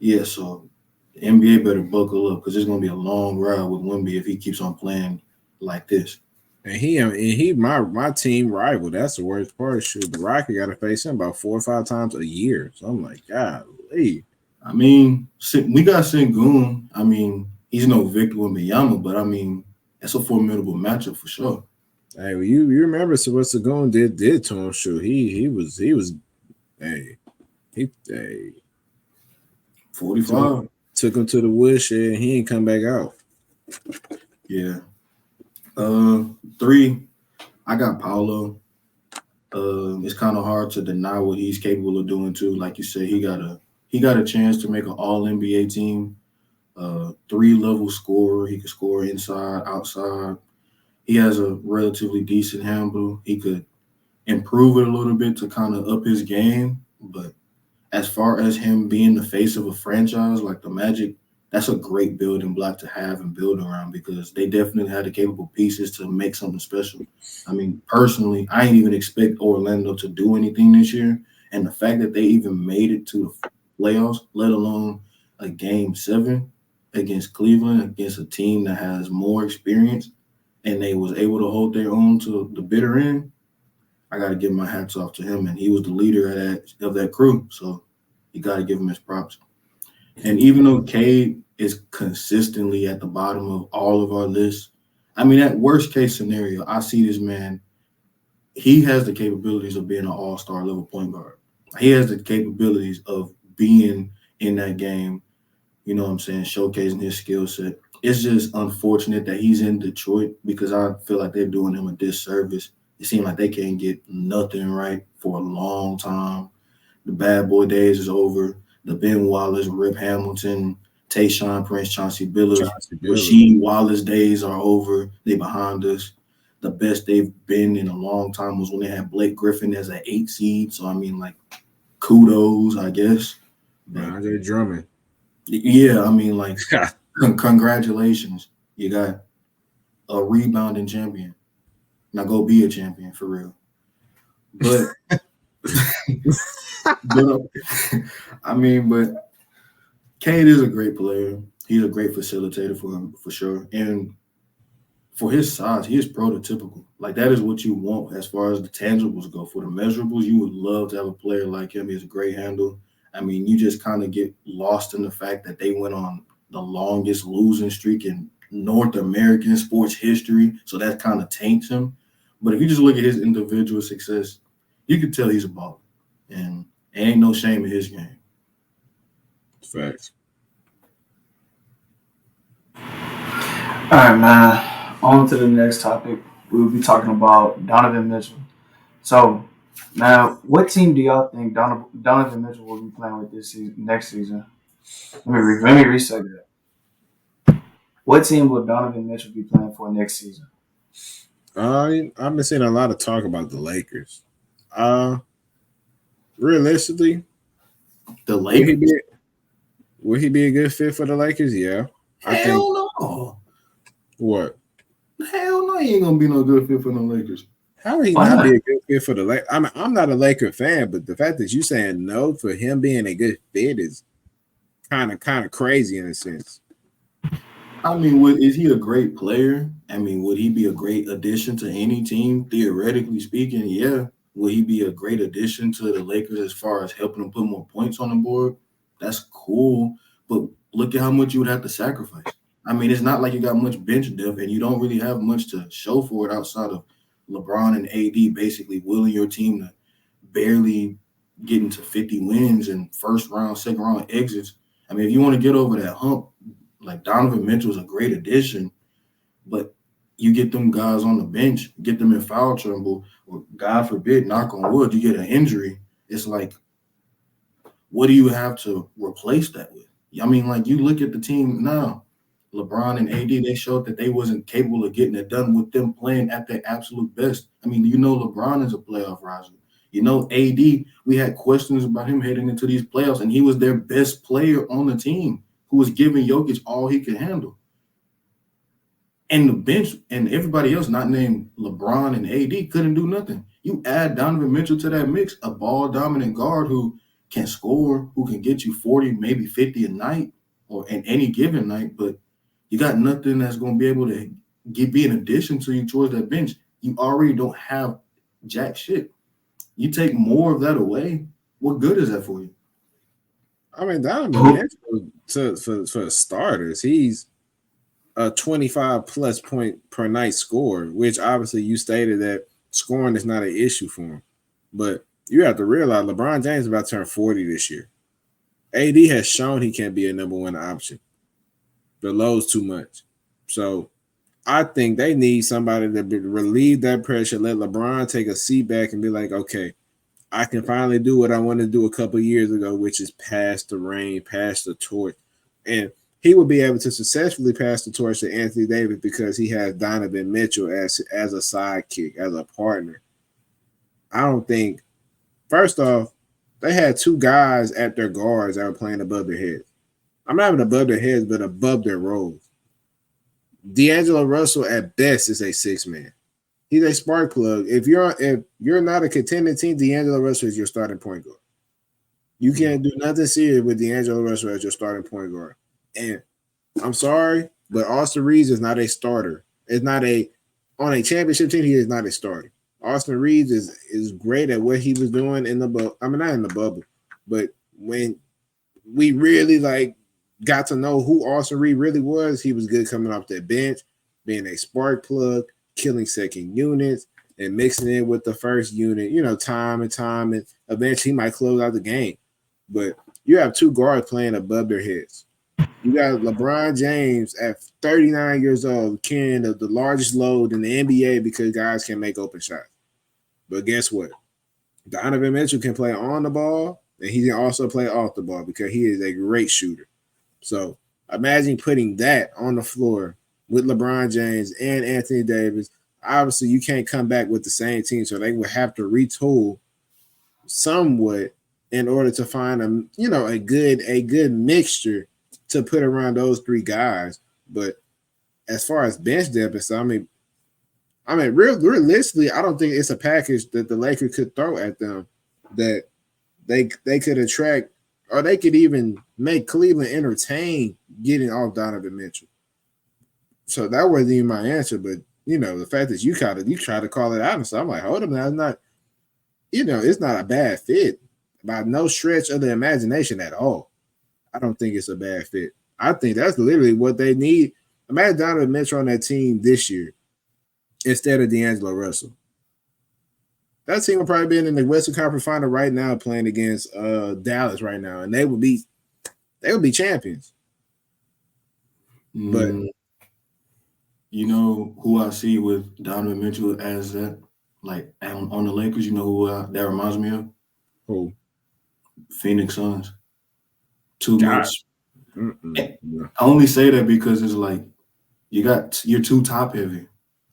Yeah, so the NBA better buckle up because it's going to be a long ride with Wemby if he keeps on playing like this. And he my team rival. That's the worst part. Shoot, the Rocket got to face him about 4 or 5 times a year. So I'm like, golly. I mean, we got Sengun. I mean, he's no Victor Wembanyama, but I mean, that's a formidable matchup for sure. Hey, well, you remember what Sagoon did to him? Shoot, he was hey 45. Took him to the woodshed. And he ain't come back out. Yeah. 3, I got Paolo. It's kind of hard to deny what he's capable of doing too. Like you said, he got a chance to make an All NBA team. 3-level scorer. He could score inside, outside. He has a relatively decent handle. He could improve it a little bit to kind of up his game. But as far as him being the face of a franchise like the Magic, that's a great building block to have and build around because they definitely had the capable pieces to make something special. I mean, personally, I didn't even expect Orlando to do anything this year. And the fact that they even made it to the playoffs, let alone a game 7 against Cleveland, against a team that has more experience, and they was able to hold their own to the bitter end, I got to give my hats off to him. And he was the leader of that crew. So you got to give him his props. And even though Cade is consistently at the bottom of all of our lists, I mean, at worst case scenario, I see this man, he has the capabilities of being an all-star level point guard. He has the capabilities of being in that game, you know what I'm saying, showcasing his skill set. It's just unfortunate that he's in Detroit because I feel like they're doing him a disservice. It seems like they can't get nothing right for a long time. The bad boy days is over. The Ben Wallace, Rip Hamilton, Tayshaun Prince, Chauncey Billups, Rasheed Wallace days are over. They behind us. the best they've been in a long time was when they had Blake Griffin as an 8 seed. So I mean, like, kudos, I guess. But Andre Drummond. yeah, I mean, like, congratulations, you got a rebounding champion. Now go be a champion for real. But, but I mean, but Cade is a great player. He's a great facilitator for him, for sure. And for his size, he is prototypical. Like, that is what you want as far as the tangibles go. For the measurables, you would love to have a player like him. He has a great handle. I mean, you just kind of get lost in the fact that they went on the longest losing streak in North American sports history. So that kind of taints him. But if you just look at his individual success, you can tell he's a baller. And ain't no shame in his game. Facts. All right, man. On to the next topic. We'll be talking about Donovan Mitchell. So, now, what team do y'all think Donovan Mitchell will be playing with this season, next season? Let me reset that. What team will Donovan Mitchell be playing for next season? I've been seeing a lot of talk about the Lakers. Realistically, The Lakers? Would he be a good fit for the Lakers? Yeah. Hell no. What? Hell no, he ain't gonna be no good fit for the Lakers. How would he not be a good fit for the Lakers? I mean, I'm not a Laker fan, but the fact that you saying no for him being a good fit is kind of crazy in a sense. I mean, is he a great player? I mean, would he be a great addition to any team? Theoretically speaking, yeah. Would he be a great addition to the Lakers as far as helping them put more points on the board? That's cool. But look at how much you would have to sacrifice. I mean, it's not like you got much bench depth and you don't really have much to show for it outside of LeBron and AD basically willing your team to barely get into 50 wins and first round, second round exits. I mean, if you want to get over that hump, like, Donovan Mitchell is a great addition, but you get them guys on the bench, get them in foul trouble, or God forbid, knock on wood, you get an injury. It's like, what do you have to replace that with? I mean, like, you look at the team now, LeBron and AD, they showed that they wasn't capable of getting it done with them playing at their absolute best. I mean, you know LeBron is a playoff riser. You know AD, we had questions about him heading into these playoffs, and he was their best player on the team who was giving Jokic all he could handle. And the bench and everybody else not named LeBron and AD couldn't do nothing. You add Donovan Mitchell to that mix, a ball-dominant guard who can score, who can get you 40, maybe 50 a night or in any given night, but you got nothing that's going to be able to be an addition to you towards that bench. You already don't have jack shit. You take more of that away, what good is that for you? I mean, Donovan Mitchell, for starters, he's a 25-plus point per night scorer, which obviously you stated that scoring is not an issue for him. But you have to realize LeBron James is about to turn 40 this year. AD has shown he can't be a number one option. The low's too much. So I think they need somebody to relieve that pressure, let LeBron take a seat back and be like, okay, I can finally do what I wanted to do a couple of years ago, which is pass the reign, pass the torch. And he will be able to successfully pass the torch to Anthony Davis because he has Donovan Mitchell as a sidekick, as a partner. I don't think, first off, they had two guys at their guards that were playing above their heads. I'm not even above their heads, but above their roles. D'Angelo Russell at best is a 6-man. He's a spark plug. If you're not a contending team, D'Angelo Russell is your starting point guard. You can't do nothing serious with D'Angelo Russell as your starting point guard. And I'm sorry, but Austin Reeves is not a starter. It's not on a championship team. He is not a starter. Austin Reeves is great at what he was doing in the bubble. I mean, not in the bubble, but when we really got to know who Austin Reeves really was, he was good coming off that bench, being a spark plug, killing second units, and mixing it with the first unit, time and time, and eventually he might close out the game. But you have two guards playing above their heads. You got LeBron James at 39 years old carrying the largest load in the NBA because guys can make open shots. But guess what? Donovan Mitchell can play on the ball, and he can also play off the ball because he is a great shooter. So imagine putting that on the floor with LeBron James and Anthony Davis, obviously you can't come back with the same team, so they would have to retool somewhat in order to find a good mixture to put around those three guys. But as far as bench depth, realistically, I don't think it's a package that the Lakers could throw at them that they could attract, or they could even make Cleveland entertain getting off Donovan Mitchell. So that wasn't even my answer, but the fact that you try to call it out, and so I'm like, hold up, now it's not, it's not a bad fit by no stretch of the imagination at all. I don't think it's a bad fit. I think that's literally what they need. Imagine Donovan Mitchell on that team this year instead of D'Angelo Russell. That team would probably be in the Western Conference Final right now, playing against Dallas right now, and they would be champions. But you know who I see with Donovan Mitchell as that, like on the Lakers? You know who that reminds me of? Who? Phoenix Suns. Too much. I only say that because it's like you're too top heavy.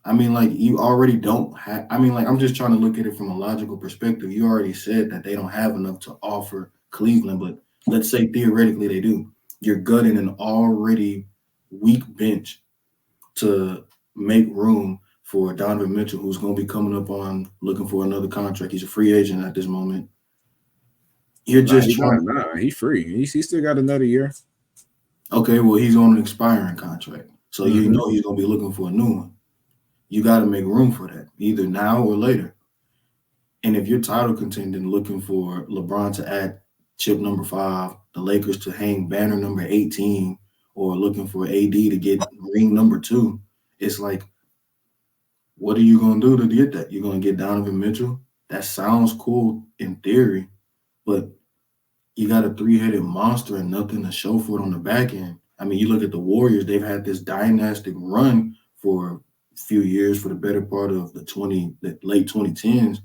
I mean, like you already don't have. I mean, like I'm just trying to look at it from a logical perspective. You already said that they don't have enough to offer Cleveland, but let's say theoretically they do. You're gutting an already weak bench to make room for Donovan Mitchell, who's going to be coming up on looking for another contract. He's a free agent at this moment. You're just he's free. He still got another year. Okay, well, he's on an expiring contract. So you know he's going to be looking for a new one. You got to make room for that, either now or later. And if you're title contending, looking for LeBron to add chip number 5, the Lakers to hang banner number 18, or looking for AD to get ring number 2, it's like, what are you going to do to get that? You're going to get Donovan Mitchell? That sounds cool in theory, but you got a 3-headed monster and nothing to show for it on the back end. I mean, you look at the Warriors, they've had this dynastic run for a few years, for the better part of the late 2010s,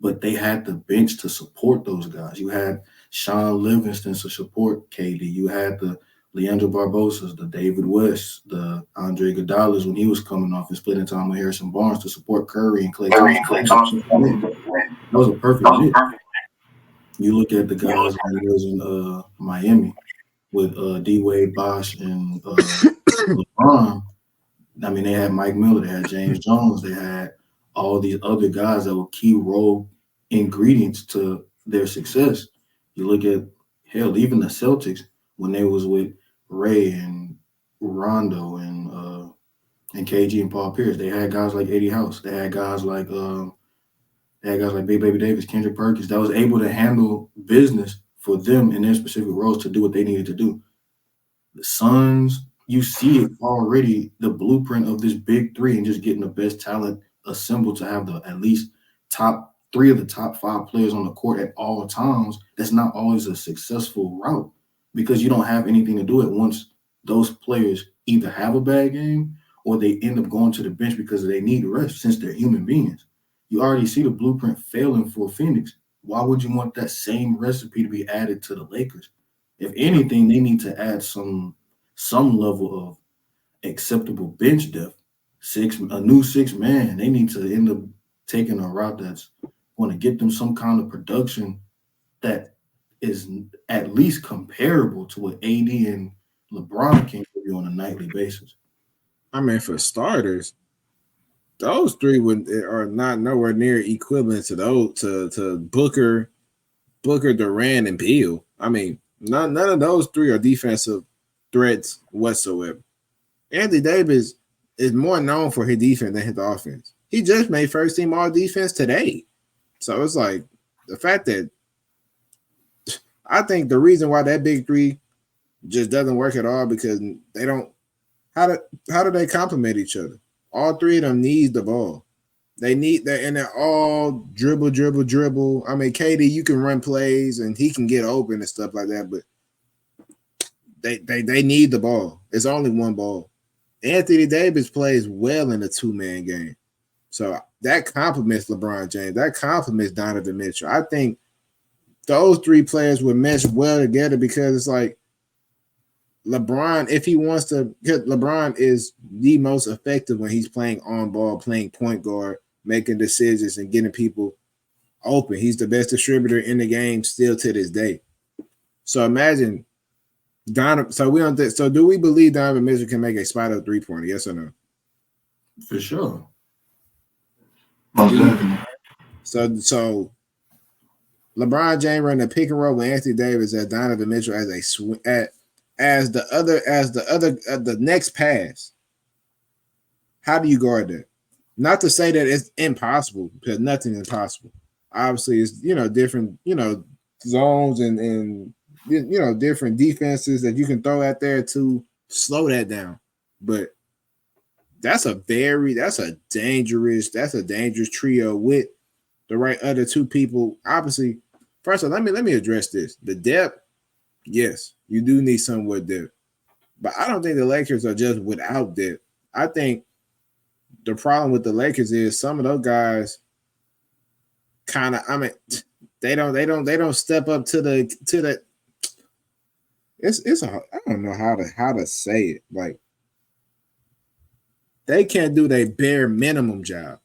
but they had the bench to support those guys. You had Sean Livingston to support KD. You had the Leandro Barbosas, the David West, the Andre Iguodala's when he was coming off and splitting time with Harrison Barnes to support Curry and Klay Thompson. That was a perfect fit. You look at the guys when he was in Miami with D-Wade, Bosh, and LeBron. I mean, they had Mike Miller, they had James Jones, they had all these other guys that were key role ingredients to their success. You look at, hell, even the Celtics when they was with Ray and Rondo and KG and Paul Pierce, they had guys like Eddie House. They had guys like Big Baby Davis, Kendrick Perkins, that was able to handle business for them in their specific roles to do what they needed to do. The Suns, you see it already, the blueprint of this big three and just getting the best talent assembled to have at least top 3 of the top 5 players on the court at all times. That's not always a successful route because you don't have anything to do it once those players either have a bad game or they end up going to the bench because they need rest since they're human beings. You already see the blueprint failing for Phoenix. Why would you want that same recipe to be added to the Lakers? If anything, they need to add some level of acceptable bench depth. A new 6-man. They need to end up taking a route that's going to get them some kind of production that is at least comparable to what AD and LeBron can give you on a nightly basis. I mean, for starters, those 3 are not nowhere near equivalent to those to Booker, Durant, and Beal. I mean, none of those 3 are defensive threats whatsoever. Anthony Davis is more known for his defense than his offense. He just made first team all defense today. So it's like the fact that I think the reason why that big 3 just doesn't work at all because they don't. How do they complement each other? All 3 of them need the ball. They need that, and they're all dribble. I mean, KD, you can run plays and he can get open and stuff like that, but they need the ball. It's only one ball. Anthony Davis plays well in a 2-man game. So that complements LeBron James. That complements Donovan Mitchell. I think those 3 players would mesh well together because it's like LeBron, if he wants to, LeBron is the most effective when he's playing on ball, playing point guard, making decisions and getting people open. He's the best distributor in the game still to this day. So imagine Donovan. So we don't. So do we believe Donovan Mitchell can make a spot up 3-pointer? Yes or no? For sure. Most definitely. So LeBron James running a pick and roll with Anthony Davis as Donovan Mitchell as a as the next pass. How do you guard that? Not to say that it's impossible, because nothing is impossible. Obviously, it's different zones and different defenses that you can throw out there to slow that down. But that's a dangerous trio with the right other two people. Obviously, first of all, let me address this. The depth, yes, you do need somewhat depth. But I don't think the Lakers are just without depth. I think the problem with the Lakers is some of those guys kind of, they don't step up to the I don't know how to say it. Like, they can't do their bare minimum job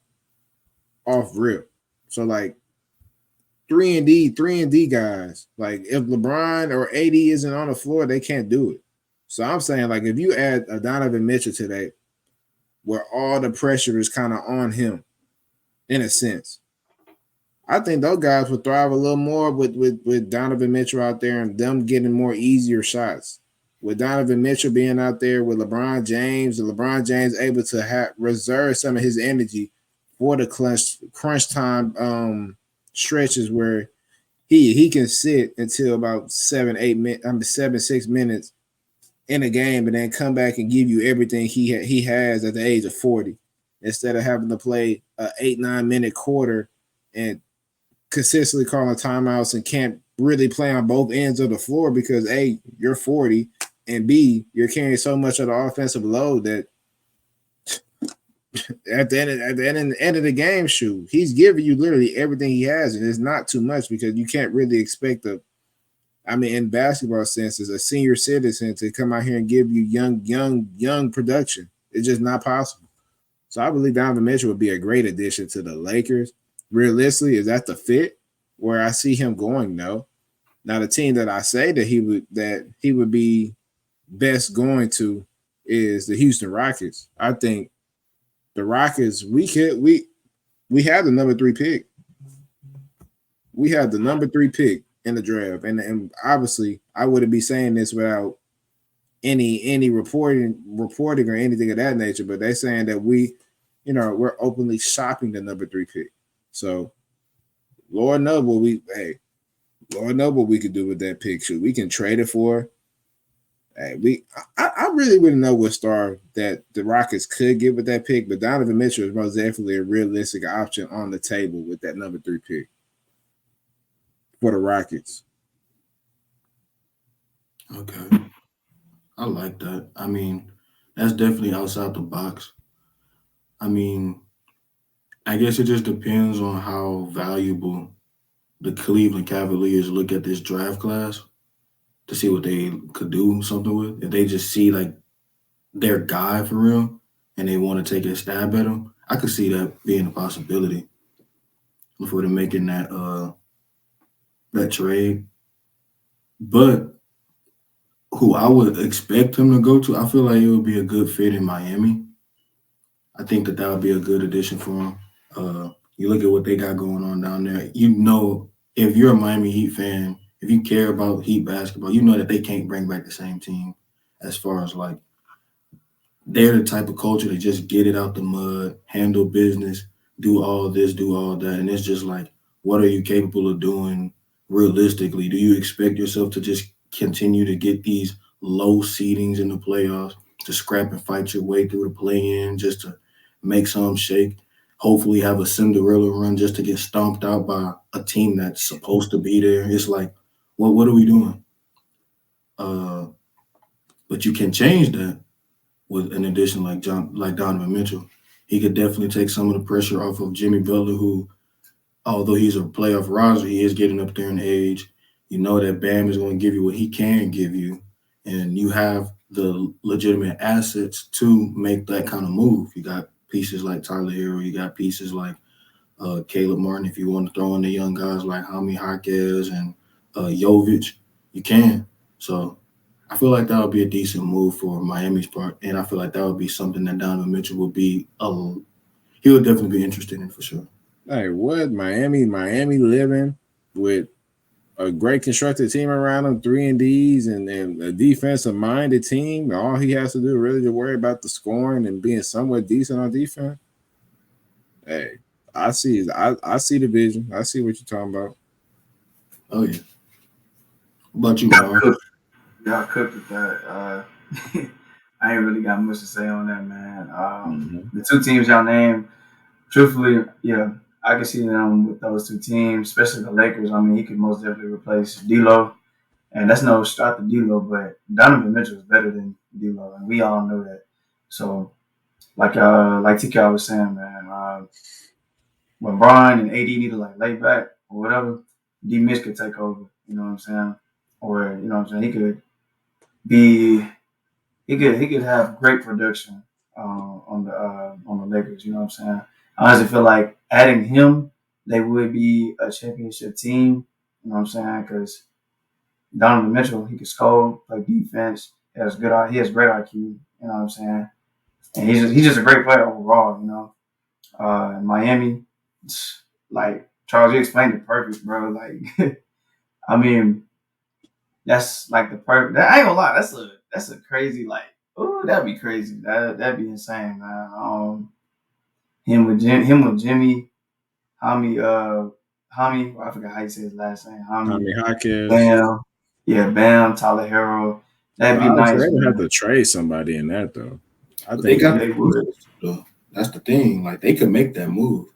off rip. So like 3 and D guys, like if LeBron or AD isn't on the floor, they can't do it. So I'm saying, like, if you add a Donovan Mitchell today, where all the pressure is kind of on him, in a sense, I think those guys would thrive a little more with Donovan Mitchell out there and them getting more easier shots. With Donovan Mitchell being out there with LeBron James, and LeBron James able to reserve some of his energy for the crunch time stretches where he can sit until about 6 minutes in a game and then come back and give you everything he has at the age of 40, instead of having to play a 8-9 minute quarter and consistently calling timeouts and can't really play on both ends of the floor because A, you're 40, and B, you're carrying so much of the offensive load that at the end of the game, he's giving you literally everything he has, and it's not too much because you can't really expect in basketball sense, as a senior citizen, to come out here and give you young production. It's just not possible. So I believe Donovan Mitchell would be a great addition to the Lakers. Realistically, is that the fit where I see him going? No. Now, the team that I say that he would be best going to is the Houston Rockets. I think the Rockets, we have the number 3 pick. We have the number 3 pick in the draft, and obviously I wouldn't be saying this without any reporting or anything of that nature. But they're saying that we're openly shopping the number 3 pick. So Lord knows what we could do with that pick. We can trade it for. I really wouldn't know what star that the Rockets could get with that pick, but Donovan Mitchell is most definitely a realistic option on the table with that number 3 pick for the Rockets. Okay. I like that. That's definitely outside the box. I guess it just depends on how valuable the Cleveland Cavaliers look at this draft class to see what they could do something with. If they just see like their guy for real and they want to take a stab at him, I could see that being a possibility before they're making that trade. But who I would expect him to go to, I feel like it would be a good fit in Miami. I think that would be a good addition for him. You look at what they got going on down there. If you're a Miami Heat fan, if you care about Heat basketball, you know that they can't bring back the same team as far as like they're the type of culture that just get it out the mud, handle business, do all this, do all that. And it's just like, what are you capable of doing realistically? Do you expect yourself to just continue to get these low seedings in the playoffs, to scrap and fight your way through the play-in just to make some shake? Hopefully have a Cinderella run just to get stomped out by a team that's supposed to be there. It's like, what are we doing? But you can change that with an addition like Donovan Mitchell. He could definitely take some of the pressure off of Jimmy Butler, who, although he's a playoff riser, he is getting up there in age. You know that Bam is going to give you what he can give you. and you have the legitimate assets to make that kind of move. You got pieces like Tyler Hero, you got pieces like Caleb Martin. If you want to throw in the young guys like Jaime Jaquez and Jovic, you can. So I feel like that would be a decent move for Miami's part, and I feel like that would be something that Donovan Mitchell would be. He would definitely be interested in for sure. Hey, what Miami living with a great constructed team around him, 3-and-Ds, and a defensive minded team. All he has to do really to worry about the scoring and being somewhat decent on defense. Hey, I see the vision. I see what you're talking about. Oh yeah. What about you, Y'all Mar? cooked. Y'all cooked with that. I ain't really got much to say on that, man. Mm-hmm. The two teams y'all named, truthfully, yeah, I can see them with those two teams, especially the Lakers. I mean, he could most definitely replace D'Lo, and that's no shot to D'Lo, but Donovan Mitchell is better than D'Lo, and we all know that. So, like TK was saying, man, when Bron and AD need to like lay back or whatever, D Mitch could take over. You know what I'm saying? Or you know what I'm saying? Be he could have great production on the Lakers. You know what I'm saying? I honestly feel like adding him, they would be a championship team. You know what I'm saying? Because Donovan Mitchell, he can score, play defense. He has great IQ. You know what I'm saying? And he's just a great player overall. You know, Miami, like Charles, you explained it perfect, bro. Like, I mean, that's like the perfect. I ain't gonna lie, that's a crazy like. Oh, that'd be crazy. That'd be insane, man. Him with Jimmy, Hami. I forgot how you say his last name. Hami, Tommy Hawkins. Bam, yeah, Bam, Tyler Hero. That'd But be obviously, nice, they would have man. to trade somebody in that though. I But they think got Yeah, like the they would. pieces, though. That's the thing. Like they could make that move.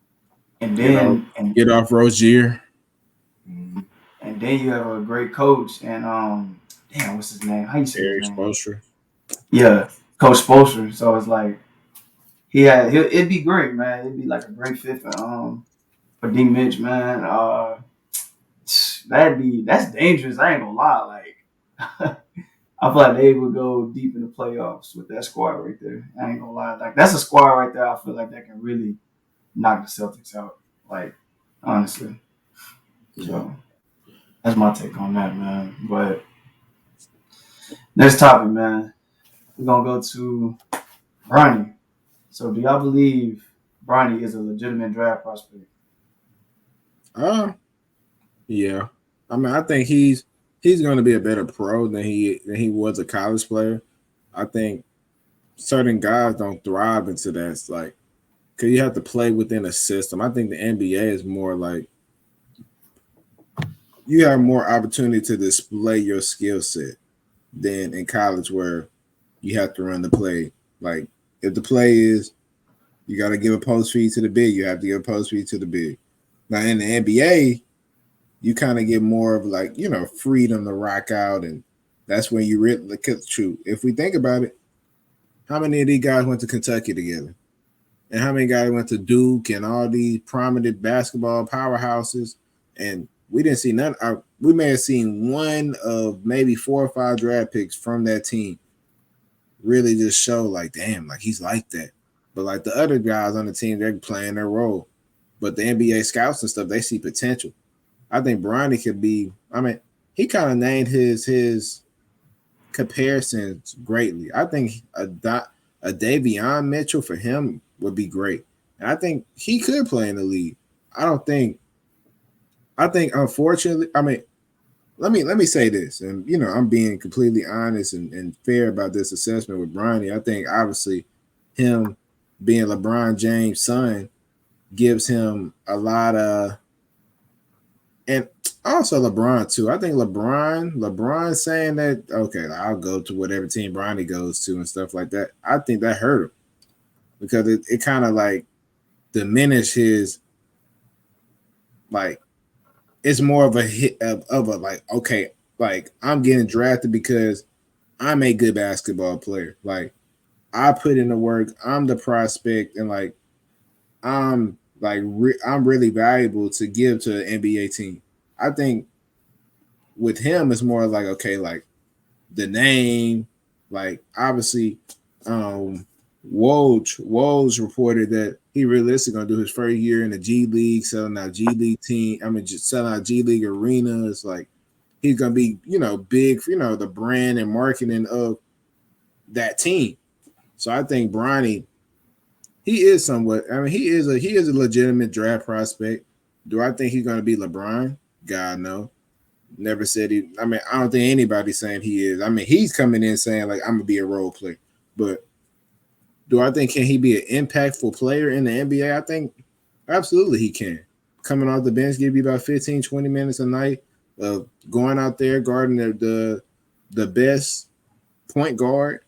And get off then and get off Rozier, Mhm. and then you have a great coach and damn, what's his name? How you say his Eric name? Spoelstra. Yeah, Coach Spoelstra. So it's like it'd be great, man. It'd be like a great fit for D Mitch, man. That's dangerous. I ain't gonna lie. Like I feel like they would go deep in the playoffs with that squad right there. I ain't gonna lie. Like that's a squad right there. I feel like that can really knock the Celtics out. Like honestly. Yeah. So that's my take on that, man. But next topic, man. We're gonna go to Bronny. So do y'all believe Bronny is a legitimate draft prospect? Uh, yeah. I mean, I think he's going to be a better pro than he was a college player. I think certain guys don't thrive into that. It's like, because you have to play within a system. I think the NBA is more like you have more opportunity to display your skill set than in college where you have to run the play. Like, if the play is you got to give a post feed to the big, you have to give a post feed to the big. Now, in the NBA, you kind of get more of like, freedom to rock out. And that's when you really, true. If we think about it, how many of these guys went to Kentucky together? And how many guys went to Duke and all these prominent basketball powerhouses? And we didn't see none. We may have seen one of maybe 4 or 5 draft picks from that team really just show like, damn, like he's like that. But like the other guys on the team, they're playing their role. But the NBA scouts and stuff, they see potential. I think Bronny could be. I mean, he kind of named his comparisons greatly. I think a Davion Mitchell for him would be great, and I think he could play in the league. I don't think. I think unfortunately, I mean, let me say this, and I'm being completely honest and fair about this assessment with Bronny. I think obviously him being LeBron James' son gives him a lot of. And also LeBron too. I think LeBron saying that okay, I'll go to whatever team Bronny goes to and stuff like that. I think that hurt him because it kind of like diminished his like it's more of a hit of a like okay, like I'm getting drafted because I'm a good basketball player. Like I put in the work, I'm the prospect, and like I'm really valuable to give to an NBA team. I think with him, it's more like okay, like the name, like obviously, um, Woj reported that he realistically gonna do his first year in the G League, selling out G League team. I mean, just selling out G League arenas. Like he's gonna be, big for the brand and marketing of that team. So I think Bronny, he is somewhat. I mean, he is a legitimate draft prospect. Do I think he's gonna be LeBron? God no. Never said he. I mean, I don't think anybody's saying he is. I mean, he's coming in saying like I'm gonna be a role player, but do I think can he be an impactful player in the NBA? I think absolutely he can. Coming off the bench, give you about 15, 20 minutes a night of going out there guarding the best point guard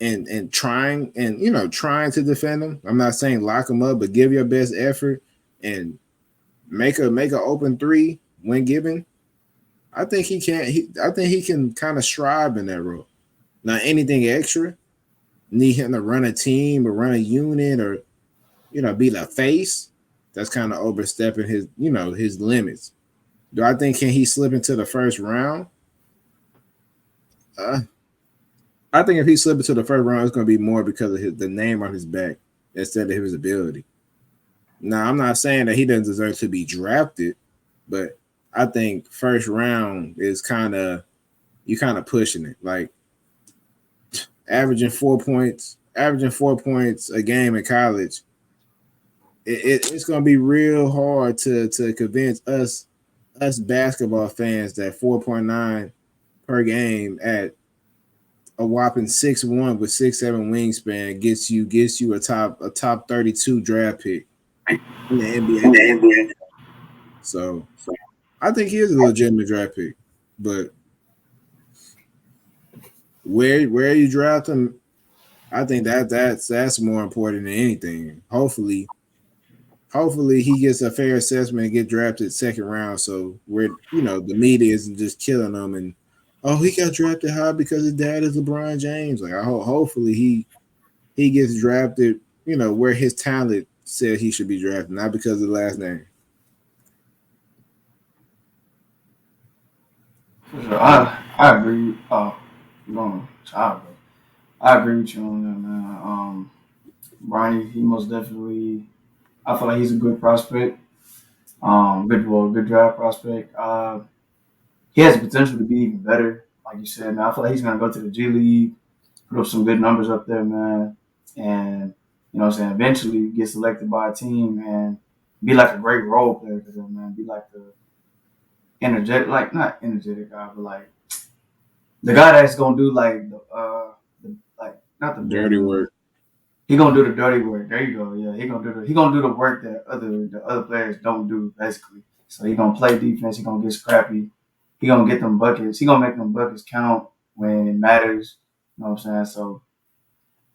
and trying and trying to defend him. I'm not saying lock him up, but give your best effort and make a open three when given. I think he can. I think he can kind of strive in that role. Now, anything extra, need him to run a team or run a unit or be the face. That's kind of overstepping his limits. Do I think can he slip into the first round? Uh, I think if he slip into the first round, it's going to be more because of the name on his back instead of his ability. Now, I'm not saying that he doesn't deserve to be drafted, but I think first round is you kind of pushing it. Like averaging 4 points a game in college. It's going to be real hard to convince us basketball fans that 4.9 per game at a whopping 6'1" with 6'7" wingspan gets you a top 32 draft pick in the NBA. So I think he is a legitimate draft pick, but where you draft him, I think that's more important than anything. Hopefully he gets a fair assessment and get drafted second round. So where the media isn't just killing him and he got drafted high because his dad is LeBron James. Like hopefully he gets drafted, where his talent said he should be drafted, not because of the last name. For sure. I agree. No, I agree with you on that, man. Bronny, he most definitely. I feel like he's a good prospect. Good draft prospect. He has the potential to be even better. Like you said, man, I feel like he's gonna go to the G League, put up some good numbers up there, man, and you know what I'm saying. Eventually, get selected by a team and be like a great role player for them, man. Be like the energetic, like not energetic guy, but like the guy that's gonna do like like not the bare Dirty minimum. work. He gonna do the dirty work. There you go. Yeah, he gonna do the work that the other players don't do basically. So he gonna play defense. He gonna get scrappy. He gonna get them buckets. He gonna make them buckets count when it matters. You know what I'm saying? So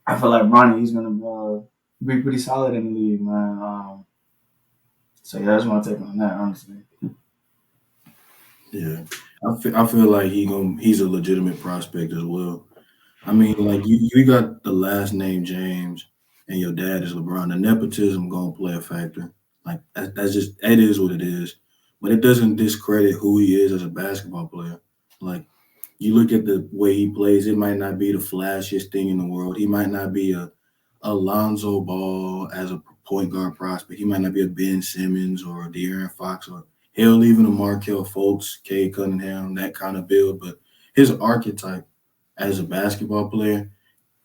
I feel like Bronny, he's gonna be pretty solid in the league, man. So yeah, that's my take on that, honestly. Yeah, I feel like he's a legitimate prospect as well. I mean, like you got the last name James, and your dad is LeBron. The nepotism gonna play a factor. Like that's just it is what it is. But it doesn't discredit who he is as a basketball player. Like you look at the way he plays, it might not be the flashiest thing in the world. He might not be a Alonzo Ball as a point guard prospect. He might not be a Ben Simmons or a De'Aaron Fox or hell even a Markel Fultz, Cade Cunningham, that kind of build. But his archetype as a basketball player,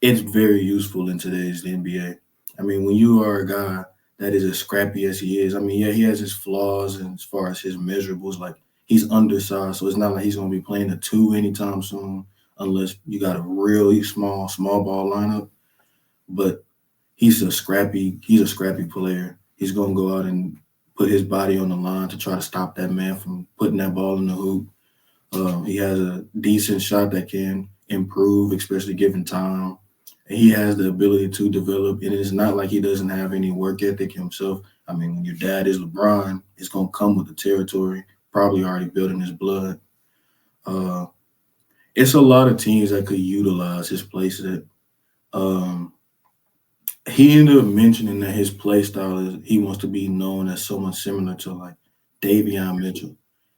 it's very useful in today's NBA. I mean, when you are a guy that is as scrappy as he is, I mean, yeah, he has his flaws and as far as his measurables, like he's undersized, so it's not like he's going to be playing a two anytime soon, unless you got a really small ball lineup. But he's a scrappy player. He's going to go out and put his body on the line to try to stop that man from putting that ball in the hoop. He has a decent shot that can improve, especially given time. And he has the ability to develop, and it's not like he doesn't have any work ethic himself. I mean, when your dad is LeBron, it's going to come with the territory, probably already built in his blood. Uh, it's a lot of teams that could utilize his play set. Um, he ended up mentioning that his play style is he wants to be known as someone similar to like Davion Mitchell.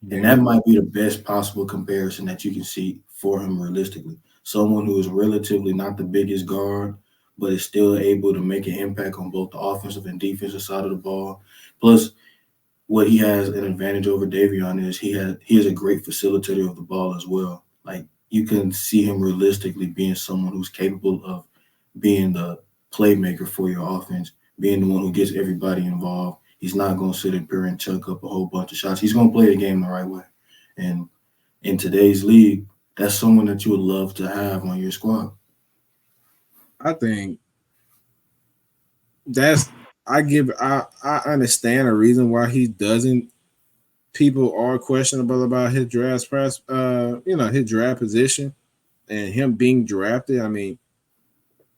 And that might be the best possible comparison that you can see for him realistically. Someone who is relatively not the biggest guard, but is still able to make an impact on both the offensive and defensive side of the ball. Plus, what he has an advantage over Davion is he is a great facilitator of the ball as well. Like you can see him realistically being someone who's capable of being the playmaker for your offense, being the one who gets everybody involved. He's not going to sit up here and chuck up a whole bunch of shots. He's going to play the game the right way. And in today's league, that's someone that you would love to have on your squad. I think that's I understand a reason why he doesn't. People are questionable about his draft press, his draft position and him being drafted. I mean,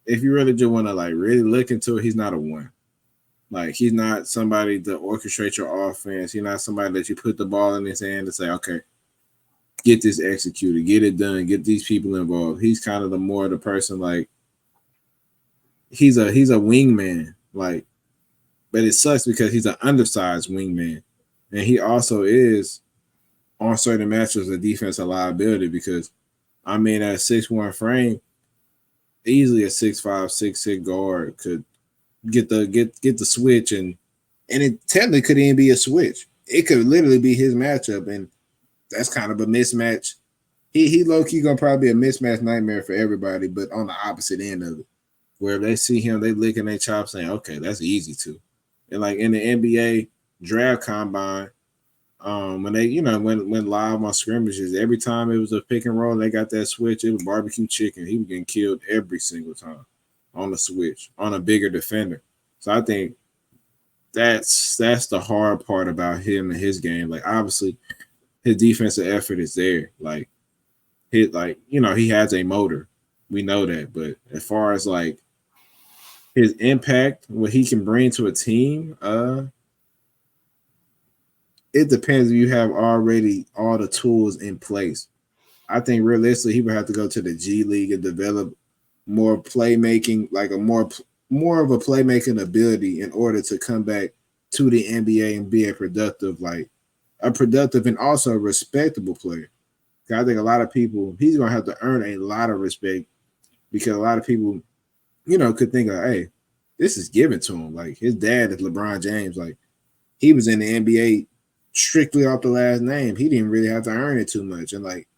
if you really just want to like really look into it, he's not a one. Like he's not somebody to orchestrate your offense. He's not somebody that you put the ball in his hand and say, okay, get this executed, get it done, get these people involved. He's kind of the person like he's a wingman, like, but it sucks because he's an undersized wingman. And he also is on certain matchups a defensive liability because I mean at a 6'1" frame, easily a 6'5", 6'6" guard could get the switch and it technically could even be a switch. It could literally be his matchup, and that's kind of a mismatch. He low key gonna probably be a mismatch nightmare for everybody, but on the opposite end of it, where if they see him, they licking their chops, saying, "Okay, that's easy too." And like in the NBA draft combine, when they went live on scrimmages, every time it was a pick and roll, they got that switch. It was barbecue chicken. He was getting killed every single time on the switch on a bigger defender. So I think that's the hard part about him and his game. Like obviously his defensive effort is there. Like he has a motor. We know that. But as far as like his impact, what he can bring to a team, it depends if you have already all the tools in place. I think realistically he would have to go to the G League and develop more playmaking, like a more of a playmaking ability in order to come back to the NBA and be a productive and also a respectable player. I think a lot of people, he's gonna have to earn a lot of respect because a lot of people, could think of, hey, this is given to him. Like his dad is LeBron James. Like he was in the NBA strictly off the last name. He didn't really have to earn it too much. And like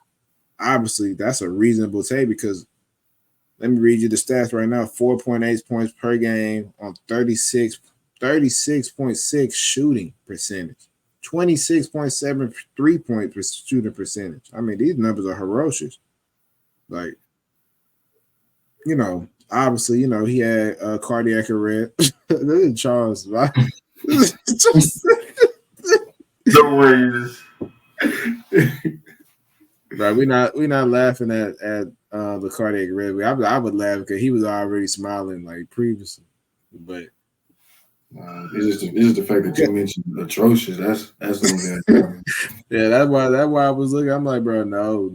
obviously that's a reasonable take because let me read you the stats right now. 4.8 points per game on 36.6 shooting percentage. 26.7 3-point shooting percentage. I mean, these numbers are ferocious. Like, obviously, he had cardiac arrest. Look at Charles, right? The Raiders. Right, we're not laughing at the cardiac arrest. I would laugh because he was already smiling like previously, but it's just the fact that you mentioned atrocious. That's something. Yeah, that's why I was looking. I'm like, bro, no.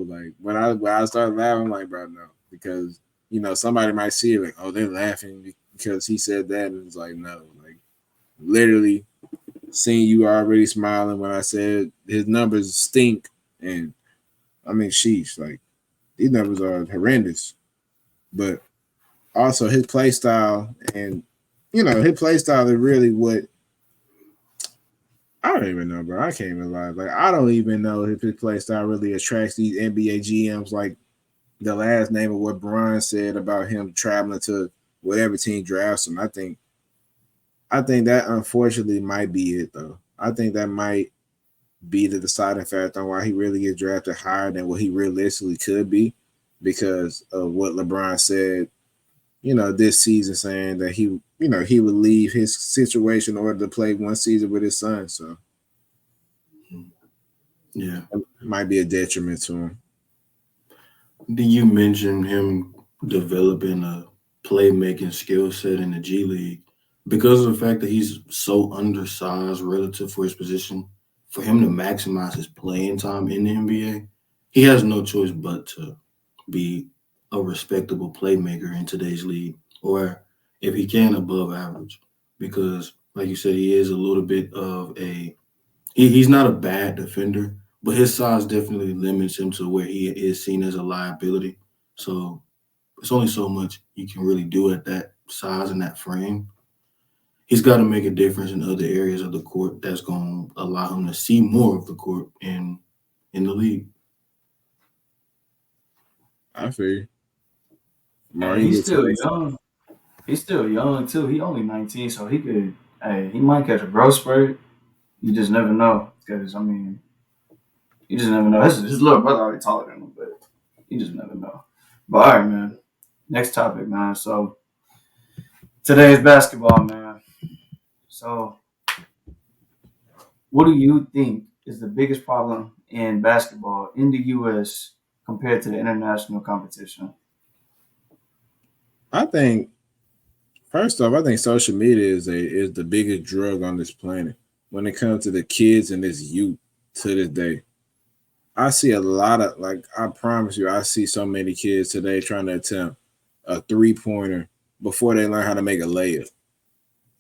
Like when I started laughing, I'm like, bro, no, because somebody might see it like, oh, they're laughing because he said that, and it's like, no, like literally seeing you already smiling when I said his numbers stink, and I mean, sheesh, like these numbers are horrendous, but also his play style and his play style is really what I don't even know, bro. I can't even lie. Like I don't even know if his play style really attracts these NBA GMs. Like the last name of what Brian said about him traveling to whatever team drafts him. I think that unfortunately might be it though. I think that might be the deciding factor on why he really gets drafted higher than what he realistically could be because of what LeBron said, this season saying that he would leave his situation in order to play one season with his son. So yeah, it might be a detriment to him. Did you mention him developing a playmaking skill set in the G League? Because of the fact that he's so undersized relative for his position, for him to maximize his playing time in the NBA, he has no choice but to be a respectable playmaker in today's league, or if he can, above average. Because, like you said, he is a little bit of a He's not a bad defender, but his size definitely limits him to where he is seen as a liability. So it's only so much you can really do at that size and that frame. He's got to make a difference in other areas of the court that's going to allow him to see more of the court in the league. I feel And Mario get to that. He's still young too. He only 19, so he could. Hey, he might catch a growth spurt. You just never know. Because I mean, you just never know. His little brother already taller than him, but you just never know. But all right, man. Next topic, man. So today's basketball, man. So what do you think is the biggest problem in basketball in the U.S. compared to the international competition? I think first off, I think social media is the biggest drug on this planet when it comes to the kids and this youth to this day. I see a lot of like I promise you, I see so many kids today trying to attempt a 3 pointer before they learn how to make a layup.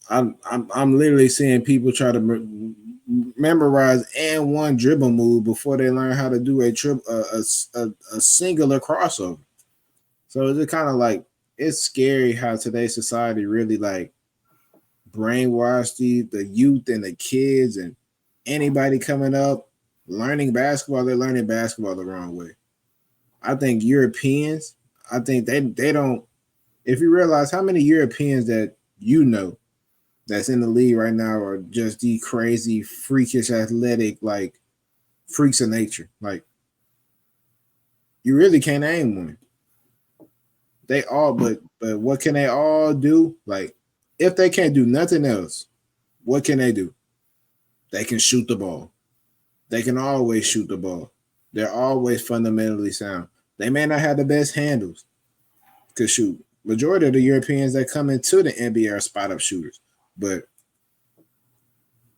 I'm literally seeing people try to memorize and one dribble move before they learn how to do a singular crossover. So it's just kind of like it's scary how today's society really like brainwash the youth and the kids and anybody coming up learning basketball. They're learning basketball the wrong way. I think Europeans. I think they don't. If you realize how many Europeans that you know that's in the league right now are just the crazy, freakish, athletic, like freaks of nature. Like you really can't name one. They all, but what can they all do? Like if they can't do nothing else, what can they do? They can shoot the ball. They can always shoot the ball. They're always fundamentally sound. They may not have the best handles to shoot. Majority of the Europeans that come into the NBA are spot up shooters. But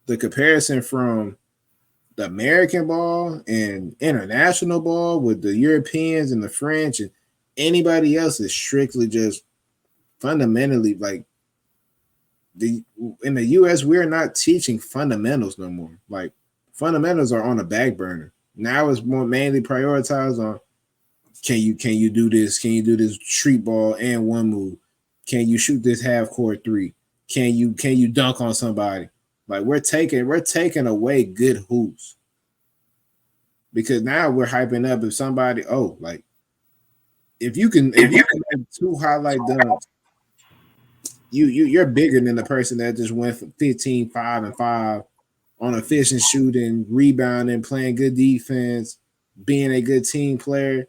the comparison from the American ball and international ball with the Europeans and the French and anybody else is strictly just fundamentally like the in the US we're not teaching fundamentals no more. Like fundamentals are on a back burner. Now it's more mainly prioritized on can you do this? Can you do this street ball and one move? Can you shoot this half court three? Can you dunk on somebody? Like we're taking away good hoops because now we're hyping up if somebody like if you can make two highlight dunks, you're bigger than the person that just went for 15, 5, and 5 on efficient shooting, rebounding, playing good defense, being a good team player.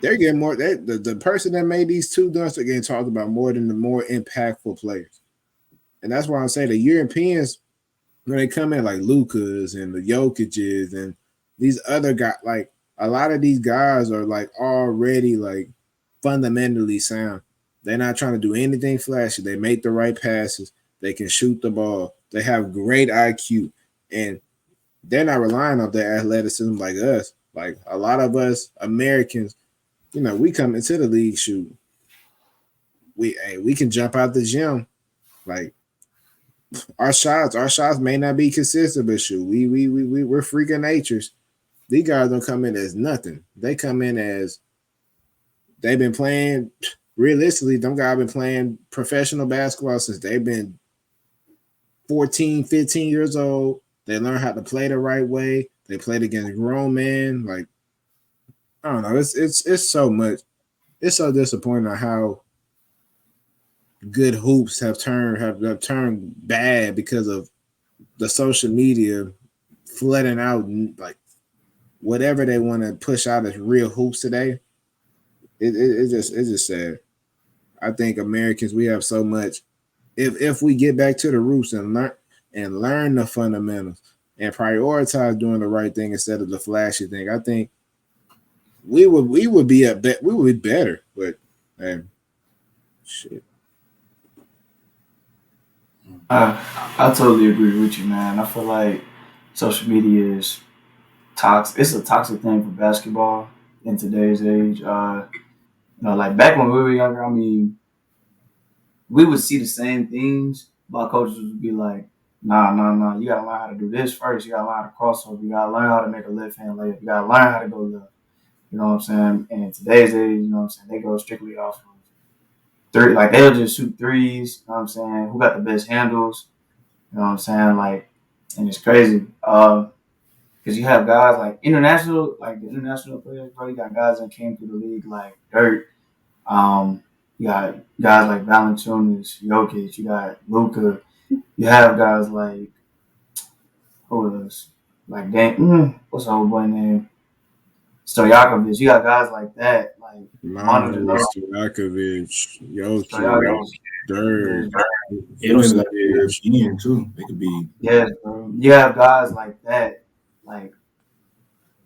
They're getting more. The person that made these two dunks are getting talked about more than the more impactful players, and that's why I say the Europeans when they come in like Lucas and the Jokic's and these other guys, like a lot of these guys are like already like fundamentally sound. They're not trying to do anything flashy. They make the right passes. They can shoot the ball. They have great IQ, and they're not relying on their athleticism like us. Like a lot of us Americans, we come into the league shoot. We can jump out the gym. Like our shots may not be consistent, but shoot, we're freaking natures. These guys don't come in as nothing. They come in as they've been playing. Realistically, them guys been playing professional basketball since they've been 14, 15 years old. They learn how to play the right way. They played against grown men. Like I don't know. It's so much. It's so disappointing on how good hoops have turned bad because of the social media flooding out like whatever they want to push out as real hoops today. It's just sad. I think Americans we have so much. If we get back to the roots and learn the fundamentals and prioritize doing the right thing instead of the flashy thing, I think we would be better. But man, shit. I totally agree with you, man. I feel like social media is toxic. It's a toxic thing for basketball in today's age. Like back when we were younger, I mean, we would see the same things, but our coaches would be like, Nah. You gotta learn how to do this first. You gotta learn how to cross over. You gotta learn how to make a left hand layup. You gotta learn how to go left. You know what I'm saying? And in today's days, you know what I'm saying, they go strictly off of three. Like they'll just shoot threes. You know what I'm saying? Who got the best handles? You know what I'm saying? Like, and it's crazy. Because you have guys like international, like the international players, bro. You got guys that came through the league like dirt. Um, you got guys like Valanciunas, Jokic. You got Luka. You have guys like who else? Like what's the old boy name? Stojakovic. You got guys like that, like Manu Manu, Ginobili, Stojakovic, Jokic, Stojakovic. Dirk, They don't even got to be Vucevic. European too. They could be. Yes, bro. You have guys like that, like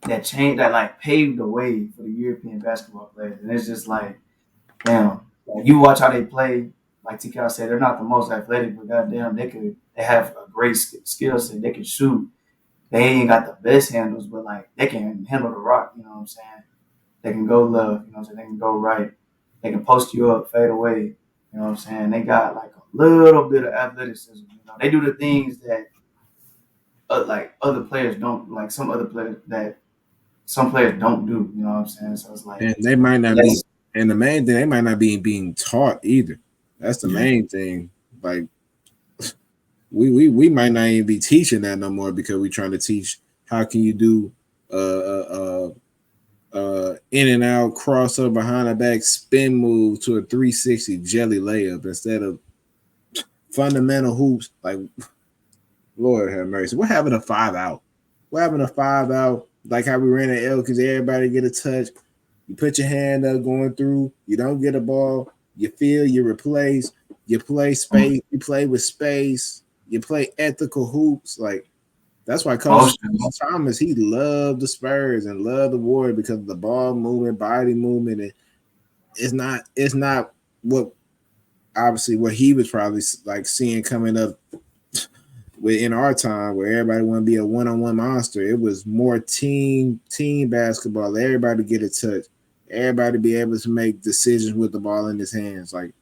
that changed, that like paved the way for the European basketball players, and it's just like, damn. Like you watch how they play. Like TK said, they're not the most athletic, but goddamn, they have a great skill set. They can shoot. They ain't got the best handles, but like they can handle the rock. You know what I'm saying? They can go left. You know what I'm saying? They can go right. They can post you up, fade away. You know what I'm saying? They got like a little bit of athleticism. You know, they do the things that like other players don't. Like some other players that some players don't do. You know what I'm saying? So it's like And they might not be, yes, and the main thing, they might not be being taught either. That's the Yeah. main thing. Like we might not even be teaching that no more because we're trying to teach how can you do in and out crossover behind the back spin move to a 360 jelly layup instead of fundamental hoops. Like Lord have mercy. What happened to 5 out? What happened to 5 out? Like how we ran at Elkins, everybody get a touch. You put your hand up going through. You don't get a ball. You feel. You replace. You play space. You play with space. You play ethical hoops. Like that's why Coach motion. Thomas he loved the Spurs and loved the Warriors because of the ball movement, body movement, and it's not what obviously what he was probably like seeing coming up with in our time where everybody want to be a one-on-one monster. It was more team basketball. Everybody get a touch. Everybody be able to make decisions with the ball in his hands. Like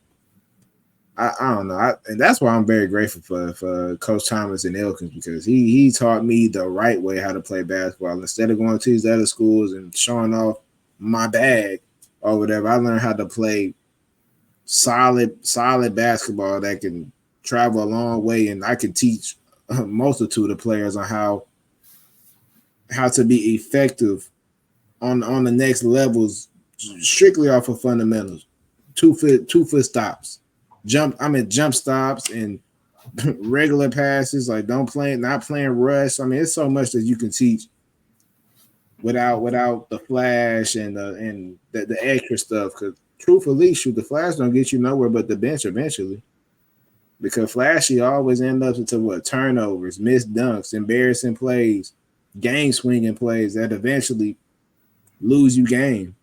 I don't know, and that's why I'm very grateful for Coach Thomas and Elkins because he taught me the right way how to play basketball instead of going to these other schools and showing off my bag or whatever. I learned how to play solid basketball that can travel a long way, and I can teach a multitude of players on how to be effective on the next levels strictly off of fundamentals. 2 foot stops. Jump stops and regular passes, like not playing rush. I mean, it's so much that you can teach without the flash and the extra stuff. Because truthfully, shoot, the flash don't get you nowhere but the bench eventually. Because flashy always end up into what turnovers, missed dunks, embarrassing plays, game swinging plays that eventually lose you game.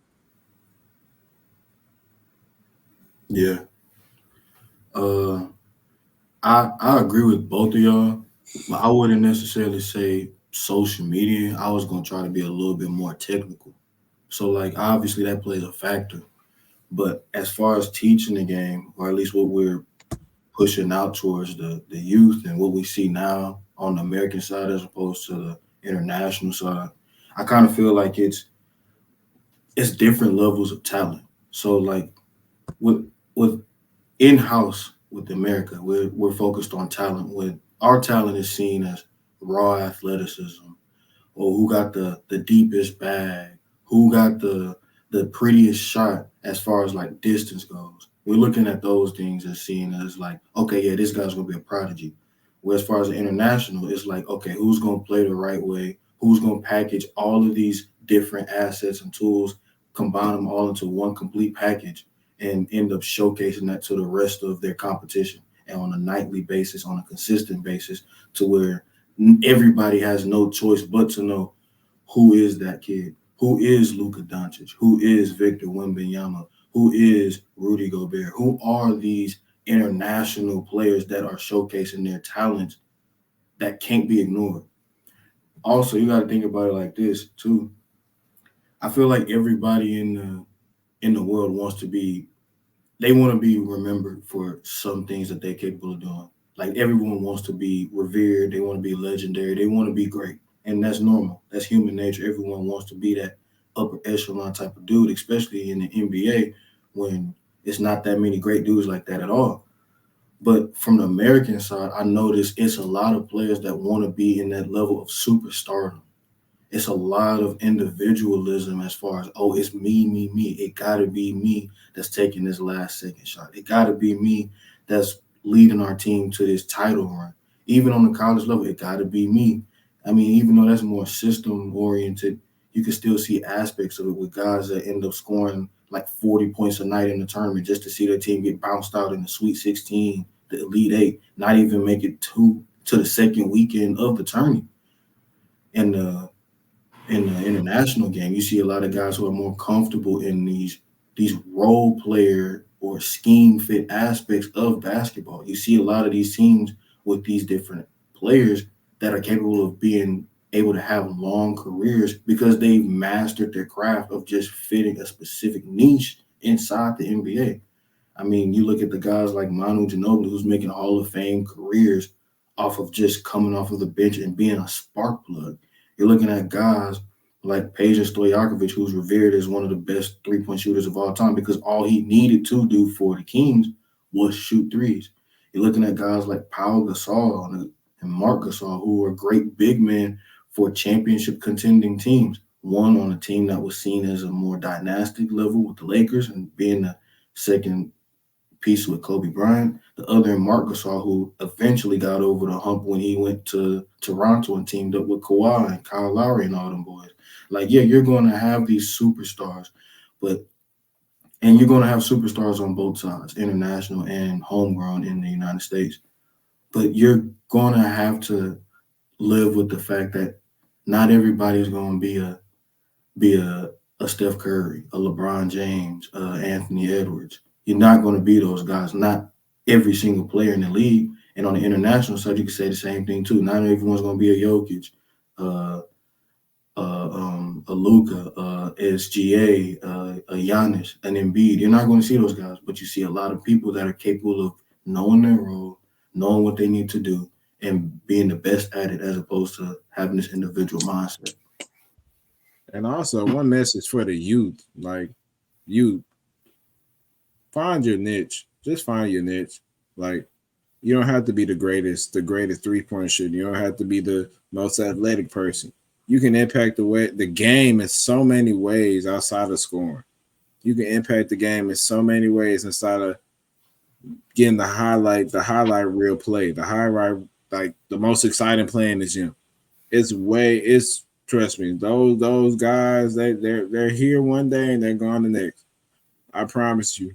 Yeah. Uh, I agree with both of y'all, but I wouldn't necessarily say social media. I was gonna try to be a little bit more technical. So like obviously that plays a factor. But as far as teaching the game, or at least what we're pushing out towards the youth and what we see now on the American side as opposed to the international side, I kind of feel like it's different levels of talent. So like with in house with America, we're focused on talent. With our talent is seen as raw athleticism, or who got the deepest bag, who got the prettiest shot as far as like distance goes. We're looking at those things as seen as like, okay, yeah, this guy's gonna be a prodigy. Where as far as the international, it's like, okay, who's gonna play the right way? Who's gonna package all of these different assets and tools, combine them all into one complete package, and end up showcasing that to the rest of their competition and on a nightly basis, on a consistent basis, to where everybody has no choice but to know who is that kid, who is Luka Doncic, who is Victor Wembanyama, who is Rudy Gobert, who are these international players that are showcasing their talents that can't be ignored. Also, you got to think about it like this too. I feel like everybody in the world wants to be they want to be remembered for some things that they're capable of doing. Like everyone wants to be revered, they want to be legendary, they want to be great, and that's normal. That's human nature. Everyone wants to be that upper echelon type of dude, especially in the NBA when it's not that many great dudes like that at all. But from the American side, I notice it's a lot of players that want to be in that level of superstardom. It's a lot of individualism as far as, oh, it's me, me, me. It gotta be me that's taking this last second shot. It gotta be me that's leading our team to this title run. Even on the college level, it gotta be me. I mean, even though that's more system oriented, you can still see aspects of it with guys that end up scoring like 40 points a night in the tournament just to see their team get bounced out in the Sweet 16, the Elite Eight, not even make it to the second weekend of the tourney. And in the international game, you see a lot of guys who are more comfortable in these role player or scheme fit aspects of basketball. You see a lot of these teams with these different players that are capable of being able to have long careers because they've mastered their craft of just fitting a specific niche inside the NBA. I mean, you look at the guys like Manu Ginobili, who's making Hall of Fame careers off of just coming off of the bench and being a spark plug. You're looking at guys like Peja Stojakovic, who's revered as one of the best three-point shooters of all time because all he needed to do for the Kings was shoot threes. You're looking at guys like Paul Gasol and Mark Gasol, who are great big men for championship contending teams. One on a team that was seen as a more dynastic level with the Lakers and being the second piece with Kobe Bryant. The other, Mark Gasol, who eventually got over the hump when he went to Toronto and teamed up with Kawhi and Kyle Lowry and all them boys. Like, yeah, you're going to have these superstars, but and you're going to have superstars on both sides, international and homegrown in the United States. But you're going to have to live with the fact that not everybody's going to be a Steph Curry, a LeBron James, Anthony Edwards. You're not going to be those guys. Not every single player in the league. And on the international side, you can say the same thing too. Not everyone's going to be a Jokic, uh, a Luka, SGA, a Giannis, an Embiid. You're not going to see those guys, but you see a lot of people that are capable of knowing their role, knowing what they need to do, and being the best at it, as opposed to having this individual mindset. And also one message for the youth, like you find your niche. Just find your niche. Like you don't have to be the greatest 3-point shooter. You don't have to be the most athletic person. You can impact the game in so many ways outside of scoring. You can impact the game in so many ways inside of getting the highlight reel play, the highlight like the most exciting play in the gym. It's trust me, those guys they're here one day and they're gone the next. I promise you.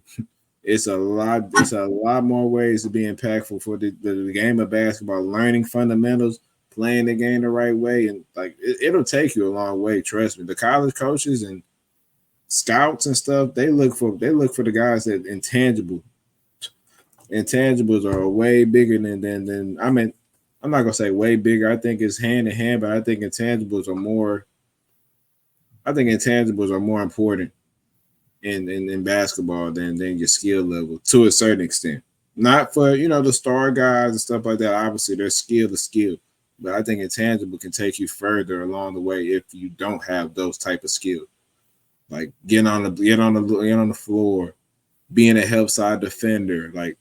It's a lot more ways to be impactful for the game of basketball, learning fundamentals, playing the game the right way, and like it'll take you a long way, trust me. The college coaches and scouts and stuff, they look for the guys that intangibles are way bigger than I mean, I'm not gonna say way bigger. I think it's hand in hand, but I think intangibles are more important in basketball than your skill level to a certain extent. Not for the star guys and stuff like that. Obviously, their skill to skill, but I think intangible can take you further along the way if you don't have those type of skills, like get on the floor, being a help side defender, like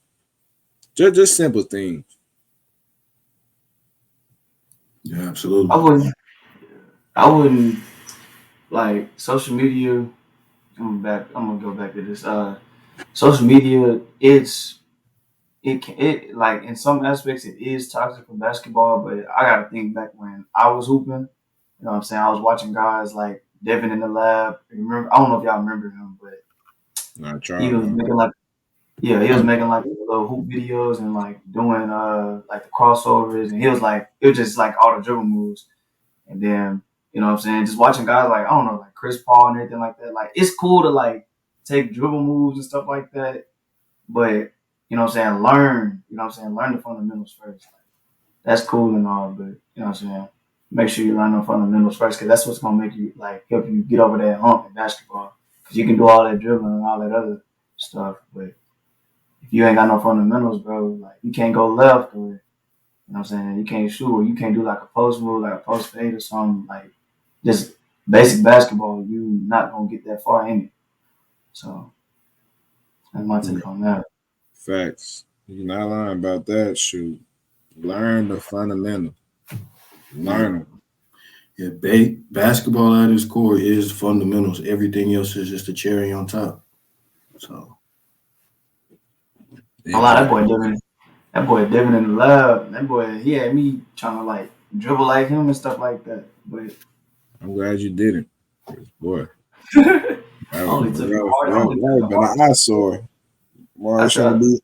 just simple things. Yeah, I absolutely. wouldn't. I wouldn't like social media. I'm gonna go back to this. Social media. It like in some aspects it is toxic for basketball, but I gotta think back when I was hooping. You know what I'm saying? I was watching guys like Devin in the lab. Remember? I don't know if y'all remember him, but Not he trying was to. making like yeah, he was making like little hoop videos and like doing like the crossovers, and he was like it was just like all the dribble moves, and then you know what I'm saying, just watching guys like I don't know like Chris Paul and everything like that. Like it's cool to like take dribble moves and stuff like that, but you know what I'm saying, learn. You know what I'm saying, learn the fundamentals first. That's cool and all, but you know what I'm saying. Make sure you learn the fundamentals first, because that's what's gonna make you like help you get over that hump in basketball. Because you can do all that dribbling and all that other stuff, but if you ain't got no fundamentals, bro, like you can't go left or you know what I'm saying, you can't shoot or you can't do like a post move, like a post fade or something, like just basic basketball, you not gonna get that far in it. So that's my Yeah, take on that. facts. You're not lying about that. Shoot, learn the fundamental. Yeah, Learn them. yeah. Basketball at its core is fundamentals. Everything else is just a cherry on top. So A lot that Exactly. boy Devin in the lab, that boy he had me trying to like dribble like him and stuff like that. But I'm glad you didn't. 'Cause, boy, I only took it hard. I that only took would it have been hard. an eyesore. I Mark trying to tried. be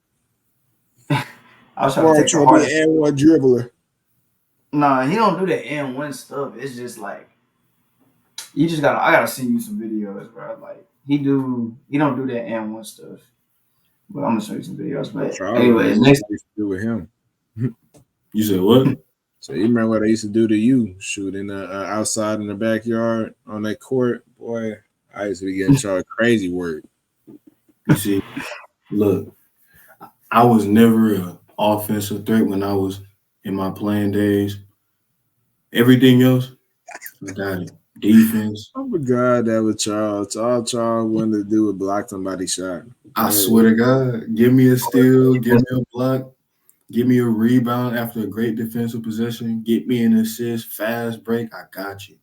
I was trying to Mark take it trying to hard. be an one dribbler. Nah, he don't do that and one stuff. It's just like you just gotta. I gotta send you some videos, bro. Like he don't do that and one stuff. But I'm gonna show you some videos. But Charles anyways, remember what next. they used to do with him. you said what? So you remember what they used to do to you, shooting outside in the backyard on that court, boy. I used to be getting charged crazy work. You see, look, I was never an offensive threat when I was in my playing days. Everything else, I got it. Defense. Oh my God, that was Charles. All Charles wanted to do was block somebody's shot. I Hey, swear to God, give me a steal, give me a block, give me a rebound after a great defensive possession, get me an assist, fast break. I got you.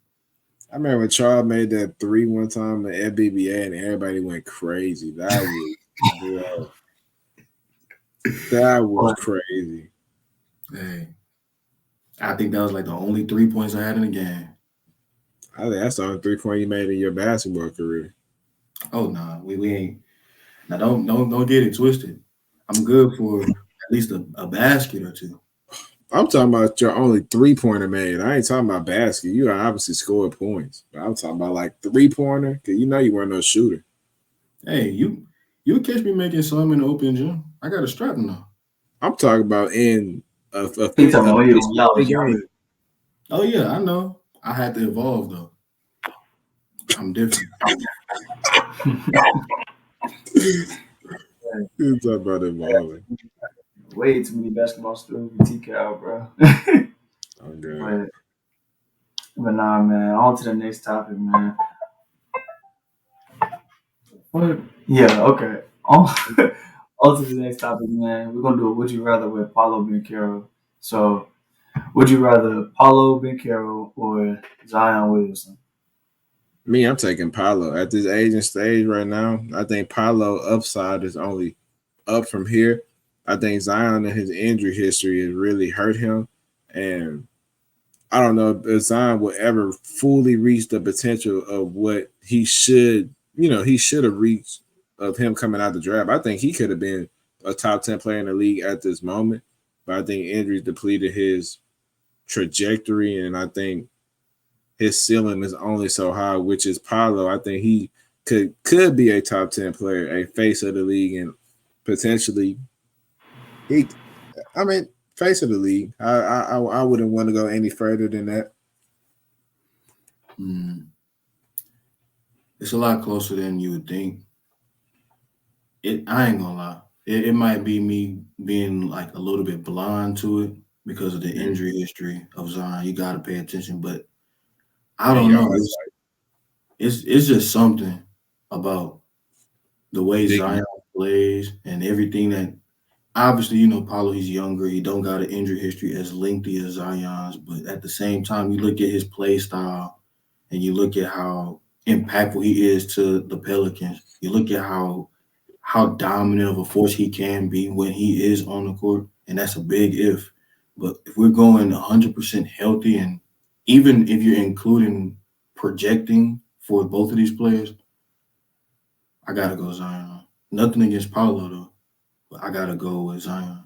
I remember when Charles made that three one time at FBBA and everybody went crazy. That was boy, that was But crazy. Hey, I think that was like the only 3 points I had in the game. I think that's the only 3 point you made in your basketball career. Oh no, we ain't. Now don't get it twisted. I'm good for at least a basket or two. I'm talking about your only 3 pointer made. I ain't talking about basket. You obviously scored points. But I'm talking about like 3 pointer because you know you weren't no shooter. Hey, you catch me making some in the open gym. I got a strap now. I'm talking about in he talking about when y'all a was younger. game. Oh yeah, I know. I had to evolve though. I'm different. You talking about evolving. Way too many basketball stories with TKO, bro. Oh God. but but nah, man. On to the next topic, man. What? Yeah, okay. On, on to the next topic, man. We're gonna do a would you rather with Paolo Banchero. So, would you rather Paolo Banchero or Zion Williamson? Me, I'm taking Paolo at this age and stage right now. I think Paolo upside is only up from here. I think Zion and his injury history has really hurt him, and I don't know if Zion will ever fully reach the potential of what he should. He should have reached of him coming out the draft. I think he could have been a top 10 player in the league at this moment, but I think injuries depleted his trajectory, and I think his ceiling is only so high, which is Paolo. I think he could be a top 10 player, a face of the league, and potentially he. I mean, face of the league. I wouldn't want to go any further than that. Mm, it's a lot closer than you would think. I ain't gonna lie. It might be me being like a little bit blind to it because of the Yeah, injury history of Zion. You got to pay attention, but I and don't know. y'all It's just something about the way digging. Zion plays and everything that obviously, Paulo, he's younger. He don't got an injury history as lengthy as Zion's, but at the same time, you look at his play style and you look at how impactful he is to the Pelicans. You look at how dominant of a force he can be when he is on the court, and that's a big if. But if we're going 100% healthy, and even if you're including projecting for both of these players, I gotta go Zion. Nothing against Paulo though, but I gotta go with Zion.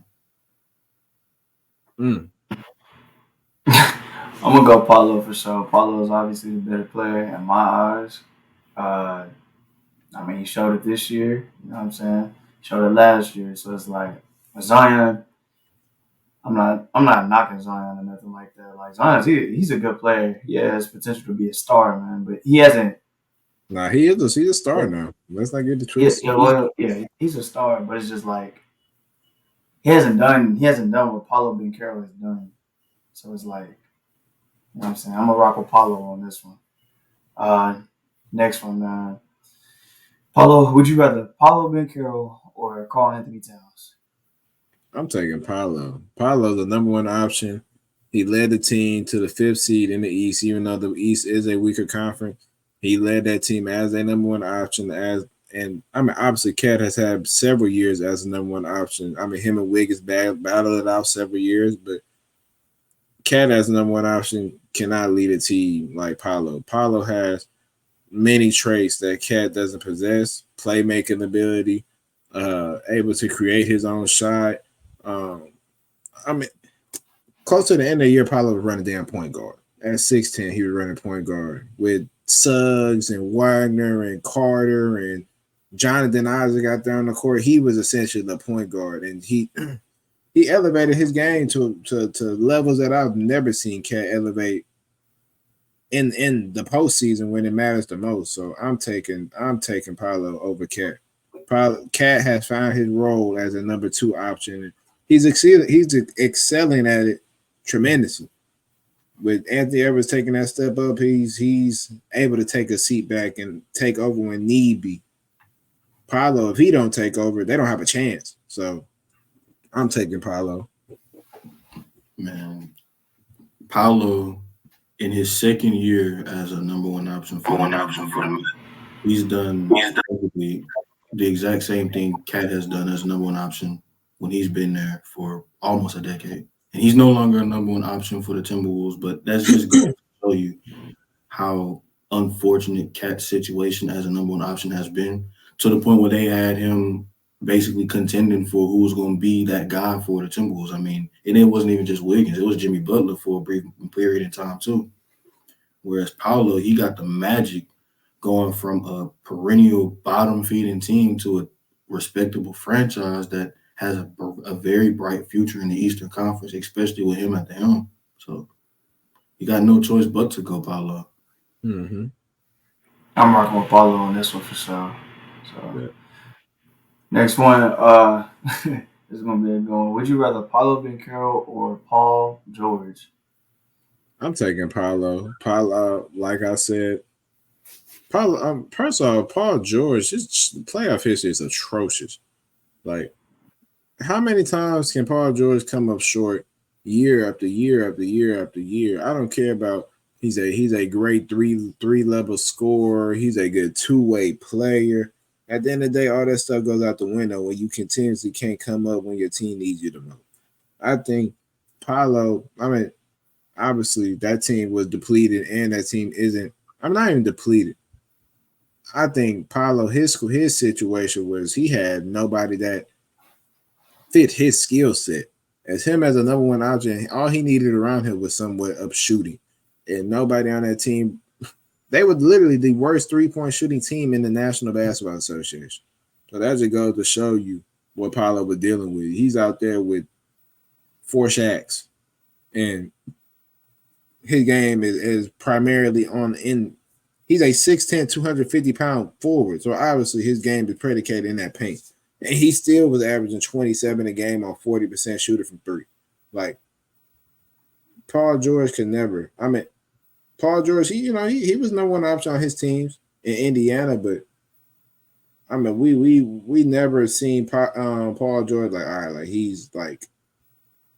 Mm. I'm gonna go Paolo for sure. Paolo is obviously the better player in my eyes. Uh, I mean, he showed it this year. You know what I'm saying? Showed it last year. So it's like Zion. I'm not knocking Zion or nothing like that. Like he's a good player. He has potential to be a star, man. But he hasn't. Nah, he's a star now. Let's not get it twisted. Yeah, well, yeah, he's a star. But it's just like he hasn't done what Paolo Banchero has done. So it's like, you know what I'm saying? I'm gonna rock with Paolo on this one. Uh, next one, man. Paulo, would you rather Paulo Banchero or Carl Anthony Towns? I'm taking Paolo. Paolo's the number one option. He led the team to the fifth seed in the East, even though the East is a weaker conference. He led that team as a number one option. And I mean, obviously, Cat has had several years as a number one option. I mean, him and Wiggins battled it out several years, but Cat as a number one option cannot lead a team like Paolo. Paolo has many traits that Cat doesn't possess: playmaking ability, able to create his own shot. Um, I mean, close to the end of the year, Paolo was running damn point guard. At 6'10", he was running point guard with Suggs and Wagner and Carter and Jonathan Isaac out there on the court. He was essentially the point guard, and he elevated his game to levels that I've never seen Cat elevate in the postseason when it matters the most. So I'm taking Paolo over Cat. Cat has found his role as a number two option. He's excelling at it tremendously. With Anthony Edwards taking that step up, he's able to take a seat back and take over when need be. Paolo, if he don't take over, they don't have a chance. So I'm taking Paolo. Man, Paolo in his second year as a number one option for them, he's done the exact same thing Cat has done as number one option when he's been there for almost a decade. And he's no longer a number one option for the Timberwolves, but that's just going to show you how unfortunate Cat's situation as a number one option has been, to the point where they had him basically contending for who was going to be that guy for the Timberwolves. I mean, and it wasn't even just Wiggins. It was Jimmy Butler for a brief period in time, too. Whereas Paolo, he got the magic going from a perennial bottom feeding team to a respectable franchise that has a very bright future in the Eastern Conference, especially with him at the helm. So you got no choice but to go Paolo. Mm-hmm. I'm rocking with Paulo on this one for sure. So Yeah. next one, this is gonna be a good one. Would you rather Paulo Banchero or Paul George? I'm taking Paolo. Paolo, like I said, Paolo. First of all, Paul George, his playoff history is atrocious. Like, how many times can Paul George come up short year after year after year after year? I don't care about he's a great three level scorer. He's a good two-way player. At the end of the day, all that stuff goes out the window when you continuously can't come up when your team needs you the most. I think Paolo, I mean, obviously that team was depleted and that team isn't. I'm not even depleted. I think Paolo, his situation was he had nobody that fit his skill set. As him as a number one option, all he needed around him was somewhat of shooting. And nobody on that team, they were literally the worst three-point shooting team in the National Basketball Association. So that just goes to show you what Paolo was dealing with. He's out there with four Shaqs, and his game is primarily on in. He's a 6'10", 250-pound forward. So obviously his game is predicated in that paint. And he still was averaging 27 a game on 40% shooter from three. Like, Paul George could never. I mean, Paul George, he was number one option on his teams in Indiana, but I mean, we never seen Paul George like, all right, like he's like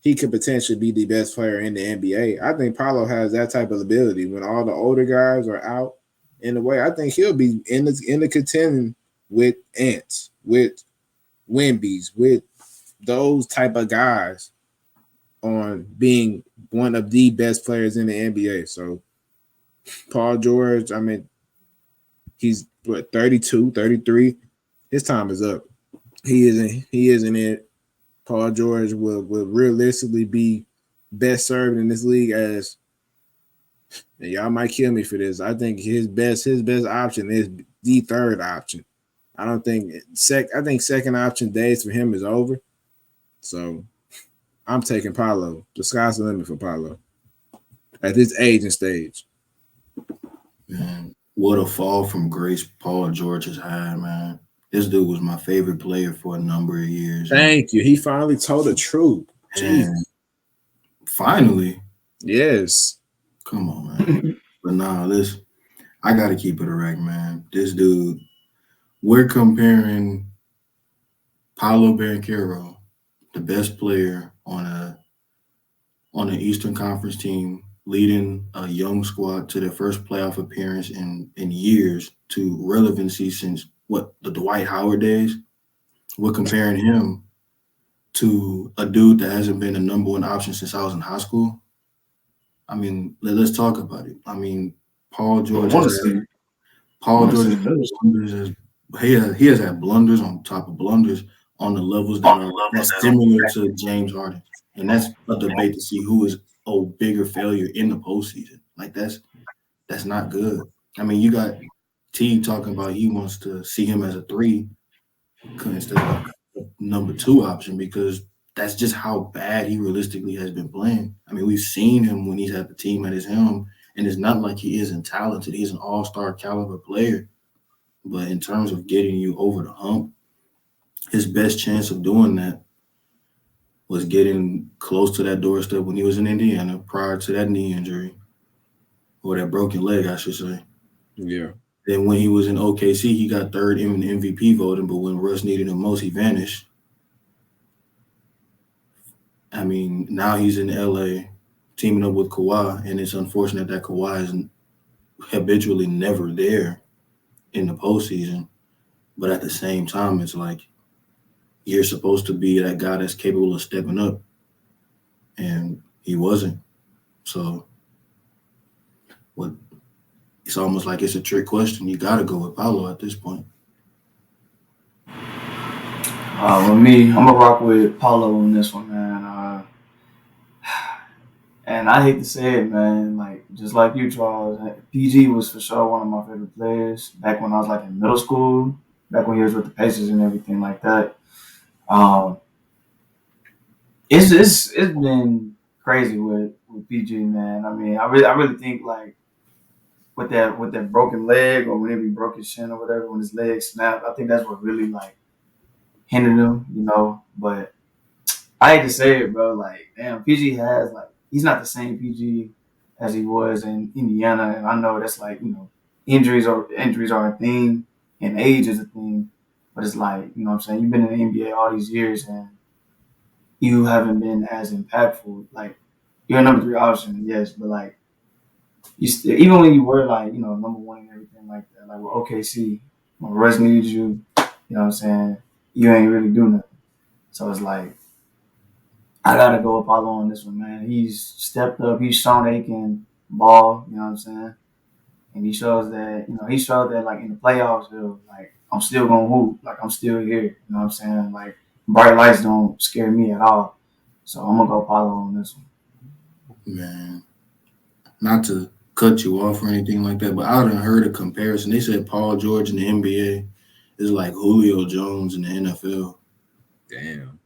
he could potentially be the best player in the NBA. I think Paolo has that type of ability. When all the older guys are out in the way, I think he'll be in the contending with Ants, with Wimby's, with those type of guys on being one of the best players in the NBA. So Paul George, I mean, he's 32, 33. His time is up. He isn't it. Paul George will realistically be best served in this league as, and y'all might kill me for this. I think his best option is the third option. I don't think I think second option days for him is over. So I'm taking Paolo. The sky's the limit for Paolo at this age and stage. Man, what a fall from grace Paul George has had, man. This dude was my favorite player for a number of years. Thank you. He finally told the truth. And Jesus. finally, Yes. come on, man. But nah, this I gotta keep it erect, man. This dude, we're comparing Paolo Banchero, the best player on an Eastern Conference team, leading a young squad to their first playoff appearance in years, to relevancy since what, the Dwight Howard days. We're comparing him to a dude that hasn't been a number one option since I was in high school. I mean, us talk about it. I mean, Paul I George want has to had see. I Paul want to George see has the had news. blunders he has had blunders on top of blunders on the levels that's similar to James Harden. And that's a debate to see who is a bigger failure in the postseason. Like that's not good. I mean, you got T talking about he wants to see him as a three instead of a number two option because that's just how bad he realistically has been playing. I mean, we've seen him when he's had the team at his helm, and it's not like he isn't talented. He's an all-star caliber player. But in terms of getting you over the hump, his best chance of doing that was getting close to that doorstep when he was in Indiana prior to that knee injury, or that broken leg, I should say. Yeah. Then when he was in OKC, he got third in the MVP voting, but when Russ needed him most, he vanished. I mean, now he's in LA teaming up with Kawhi, and it's unfortunate that Kawhi is habitually never there in the postseason. But at the same time, it's like you're supposed to be that guy that's capable of stepping up, and he wasn't. So, what? It's almost like it's a trick question. You got to go with Paolo at this point. With me, I'm gonna rock with Paulo on this one, man. And I hate to say it, man. Like just like you, Charles, PG was for sure one of my favorite players back when I was like in middle school, back when he was with the Pacers and everything like that. Um, it's been crazy with PG, man. I mean, I really think like with that broken leg or whenever he broke his shin or whatever, when his leg snapped, I think that's what really like hindered him, But I hate to say it, bro. Like, damn, PG has like he's not the same PG as he was in Indiana, and I know that's like injuries are a thing, and age is a thing. But it's like what I'm saying. You've been in the NBA all these years, and you haven't been as impactful. Like, you're a number three option, yes, but like even when you were like number one and everything like that, like with OKC, when Russ needs you, you know what I'm saying. You ain't really do nothing. So it's like I gotta go with Paulo on this one, man. He's stepped up. He's shown that he can ball. You know what I'm saying? And he showed that like in the playoffs, like I'm still gonna hoop. Like I'm still here. You know what I'm saying? Like bright lights don't scare me at all. So I'm gonna go Paulo on this one. Man, not to cut you off or anything like that, but I done heard a comparison. They said Paul George in the NBA is like Julio Jones in the NFL. Damn.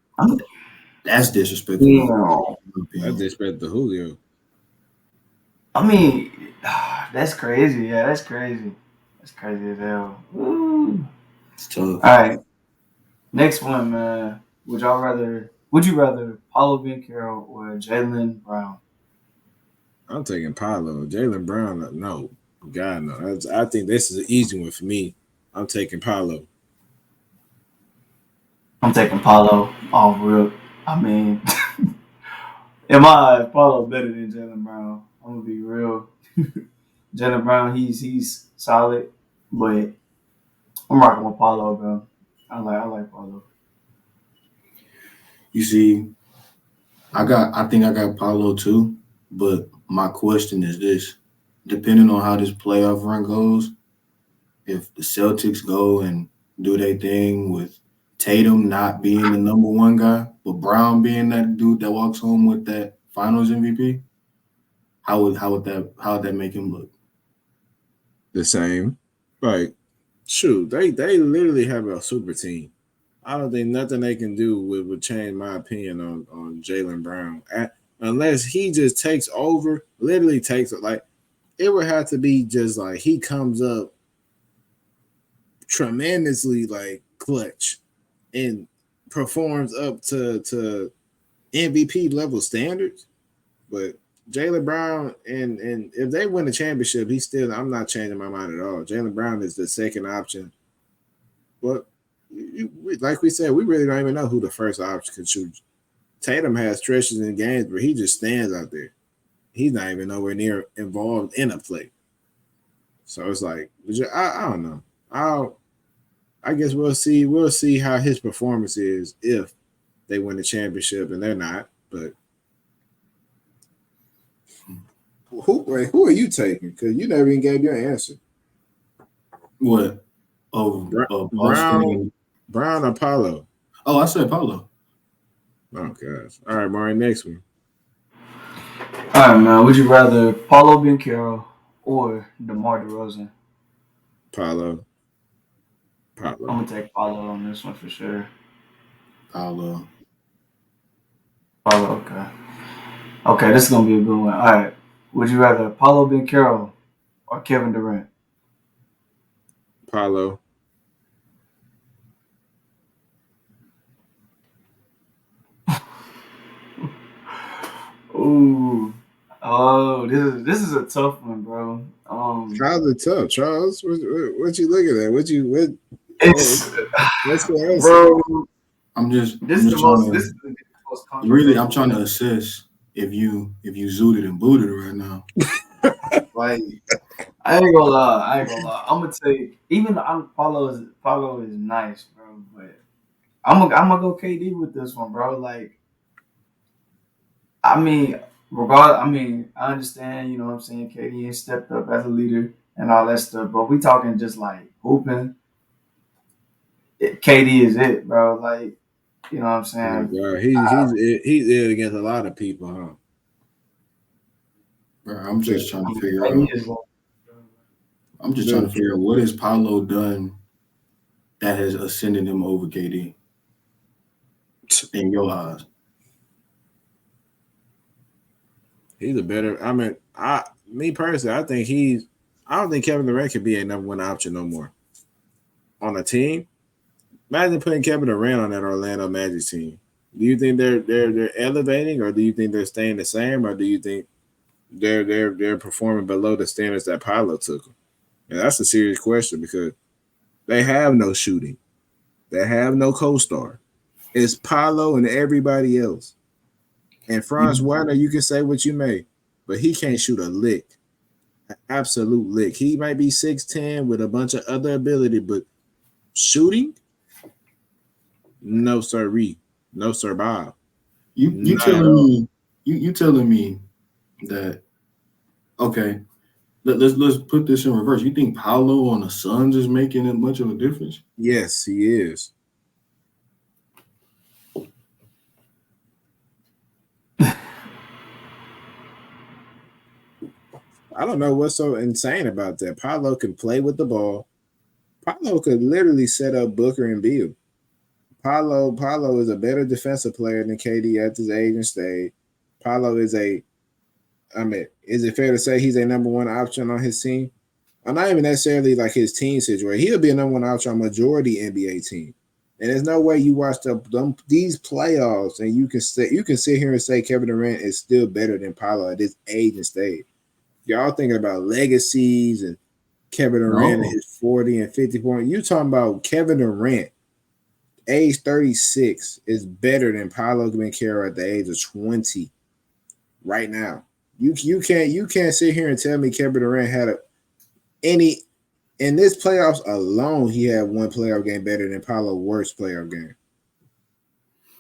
That's disrespectful, in Yeah. my I opinion. disrespect the Julio. I mean, that's crazy. Yeah, that's crazy. That's crazy as hell. Ooh. It's tough. All right, next one, man. Would you rather Paulo Banchero or Jalen Brown? I'm taking Paolo. Jalen Brown, no. God, no. I think this is an easy one for me. I'm taking Paolo. I'm taking Paulo off rip. I mean, in my eyes, Paulo better than Jalen Brown. I'm gonna be real. Jalen Brown, he's solid, but I'm rocking with Paulo, bro. I like Paulo. You see, I think I got Paulo too, but my question is this. Depending on how this playoff run goes, if the Celtics go and do their thing with Tatum not being the number one guy, but Brown being that dude that walks home with that Finals MVP, how would that make him look? The same. Like, shoot, they literally have a super team. I don't think nothing they can do would change my opinion on Jalen Brown. Unless he just takes over, literally takes it. Like, it would have to be just like he comes up tremendously, like clutch and performs up to MVP level standards. But Jaylen Brown and if they win the championship, I'm not changing my mind at all. Jaylen Brown is the second option. But like we said, we really don't even know who the first option could shoot. Tatum has stretches in games, but he just stands out there. He's not even nowhere near involved in a play. So it's like, I don't know. I guess we'll see. We'll see how his performance is if they win the championship, and they're not. But who are you taking? Because you never even gave your answer. What? Brown or Paolo? Oh, I said Paolo. Oh gosh. All right, Maury, next one. All right, man. Would you rather Paolo Banchero or DeMar DeRozan? Paolo. I'm gonna take Paolo on this one for sure. Paolo. Okay. Okay, this is gonna be a good one. All right. Would you rather Paolo Banchero or Kevin Durant? Paolo. Ooh. Oh, this is a tough one, bro. How's it tough, Charles? What you looking at? What's the answer? Bro. I'm just This is the most really, I'm trying to assess if you zooted and booted right now. Like, I ain't gonna lie. I'm gonna take Paulo is nice, bro, but I'm gonna go KD with this one, bro. Like, I mean, I understand, you know what I'm saying. KD ain't stepped up as a leader and all that stuff, but we talking just like hooping. KD is it, bro. Like, you know what I'm saying. Oh, he's it against a lot of people, huh? Bro, I'm just trying to figure out. I'm just trying to figure out what has Paolo done that has ascended him over KD in your eyes. He's a better. I mean, me personally, I don't think Kevin Durant could be a number one option no more on a team. Imagine putting Kevin Durant on that Orlando Magic team. Do you think they're elevating, or do you think they're staying the same, or do you think they're performing below the standards that Paolo took them? And that's a serious question because they have no shooting, they have no co-star. It's Paolo and everybody else. And Franz Wagner, you can say what you may, but he can't shoot a lick, an absolute lick. He might be 6'10" with a bunch of other ability, but shooting, no sirree, no sir Bob. You telling me that okay? Let's put this in reverse. You think Paolo on the Suns is making it much of a difference? Yes, he is. I don't know what's so insane about that. Paolo can play with the ball. Paolo could literally set up Booker and Beal. Paolo is a better defensive player than KD at this age and stage. Paolo is is it fair to say he's a number one option on his team? I'm not even necessarily like his team situation. He'll be a number one option on majority NBA team. And there's no way you watch these playoffs and you can sit here and say Kevin Durant is still better than Paolo at this age and stage. Y'all thinking about legacies and Kevin Durant and his 40 and 50 points. You talking about Kevin Durant, age 36, is better than Paolo Banchero at the age of 20 right now. You can't sit here and tell me Kevin Durant had any in this playoffs alone. He had one playoff game better than Paolo's worst playoff game.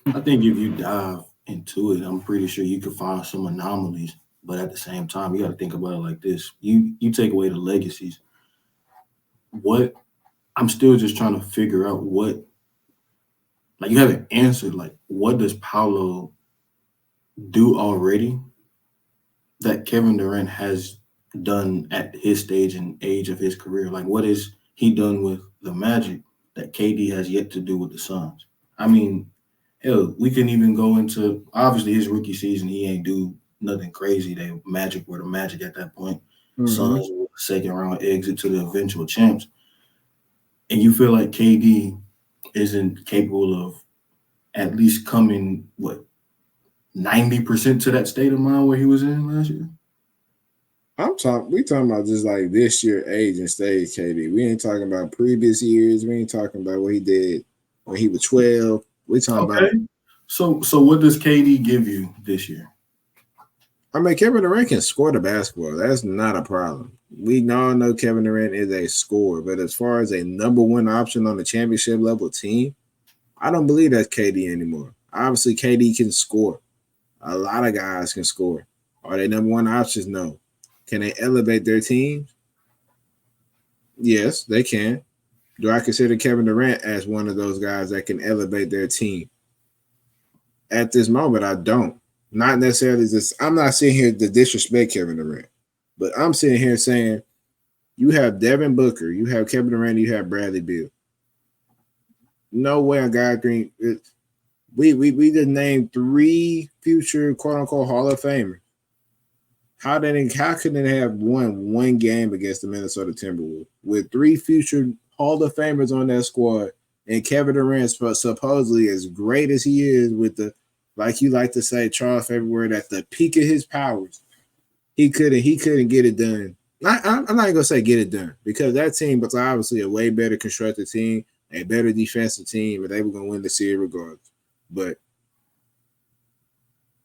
I think if you dive into it, I'm pretty sure you could find some anomalies. But at the same time, you got to think about it like this. You take away the legacies. What I'm still just trying to figure out what, like, you haven't answered, like, what does Paolo do already that Kevin Durant has done at his stage and age of his career? Like, what has he done with the Magic that KD has yet to do with the Suns? I mean, hell, we can even go into, obviously, his rookie season, he ain't do nothing crazy. They Magic were the Magic at that point. Mm-hmm. Suns were second round exit to the eventual champs. And you feel like KD isn't capable of at least coming 90% to that state of mind where he was in last year? We talking about just like this year age and stage, KD. We ain't talking about previous years. We ain't talking about what he did when he was 12. We talking about. So what does KD give you this year? I mean, Kevin Durant can score the basketball. That's not a problem. We all know Kevin Durant is a scorer, but as far as a number one option on the championship level team, I don't believe that's KD anymore. Obviously, KD can score. A lot of guys can score. Are they number one options? No. Can they elevate their teams? Yes, they can. Do I consider Kevin Durant as one of those guys that can elevate their team? At this moment, I don't. Not necessarily just, I'm not sitting here to disrespect Kevin Durant, but I'm sitting here saying you have Devin Booker, you have Kevin Durant, you have Bradley Beal. No way a guy green. We just named 3 future quote unquote Hall of Famers. How could they have won one game against the Minnesota Timberwolves with 3 future Hall of Famers on that squad, and Kevin Durant supposedly as great as he is with the, like you like to say, Charles' favorite word, at the peak of his powers, he couldn't get it done. I'm not gonna say get it done, because that team was obviously a way better constructed team, a better defensive team, and they were gonna win the series regardless. But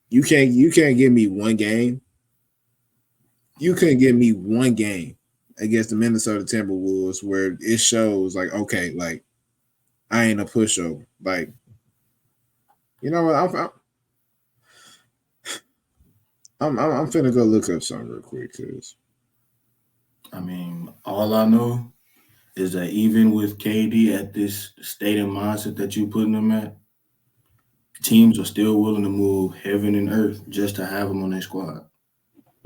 you can't give me one game. You couldn't give me one game against the Minnesota Timberwolves where it shows like, okay, like I ain't a pushover. Like, you know what? I'm finna go look up something real quick, cause I mean, all I know is that even with KD at this state and mindset that you putting him at, teams are still willing to move heaven and earth just to have him on their squad.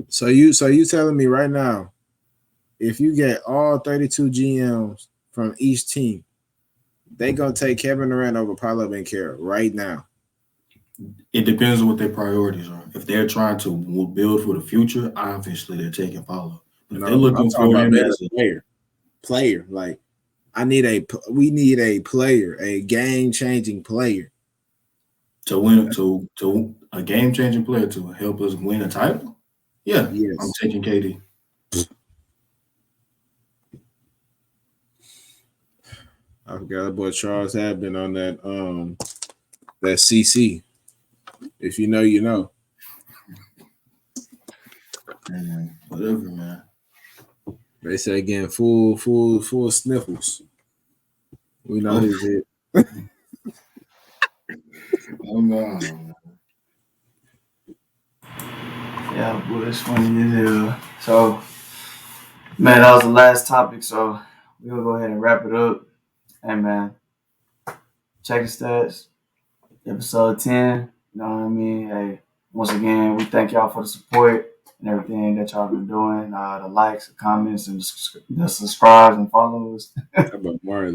So you telling me right now, if you get all 32 GMs from each team, they gonna take Kevin Durant over Paolo Banchero right now? It depends on what their priorities are. If they're trying to build for the future, obviously they're taking Paolo. But if they're looking for him as a player, like we need a player, a game-changing player to win, to a game-changing player to help us win a title. Yeah, yes. I'm taking KD. I forgot that boy Charles had been on that CC. If you know, you know. Man, whatever, man. They say again, full sniffles. We know his hit. Oh no. Yeah, boy, it's funny as hell. So, man, that was the last topic. So we're gonna go ahead and wrap it up. Hey, man, check the stats. Episode 10. You know what I mean? Hey, once again, we thank y'all for the support and everything that y'all been doing. The likes, the comments, and the subscribes and follows. About Marley.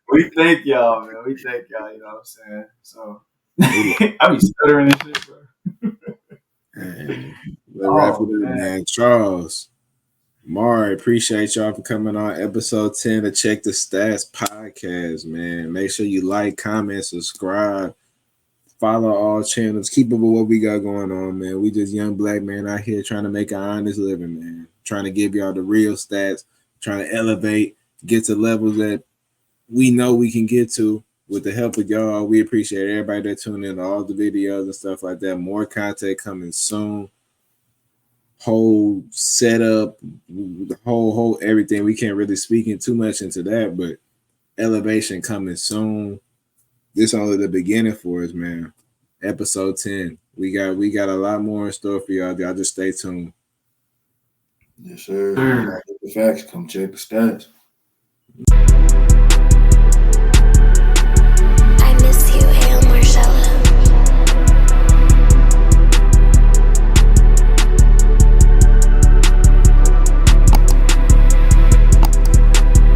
We thank y'all, man. We thank y'all. You know what I'm saying? So I be stuttering and shit, bro. Let's wrap it up, man. Charles, Mari, appreciate y'all for coming on episode 10 of Check the Stats podcast, man. Make sure you like, comment, subscribe, follow all channels. Keep up with what we got going on, man. We just young black men out here trying to make an honest living, man. Trying to give y'all the real stats, trying to elevate, get to levels that we know we can get to with the help of y'all. We appreciate everybody that tuned in to all the videos and stuff like that. More content coming soon. Whole setup, the whole everything. We can't really speak in too much into that, but elevation coming soon. This only the beginning for us, man. Episode 10. We got a lot more in store for y'all. Y'all just stay tuned. Yes, sir. The facts. Come check the stats.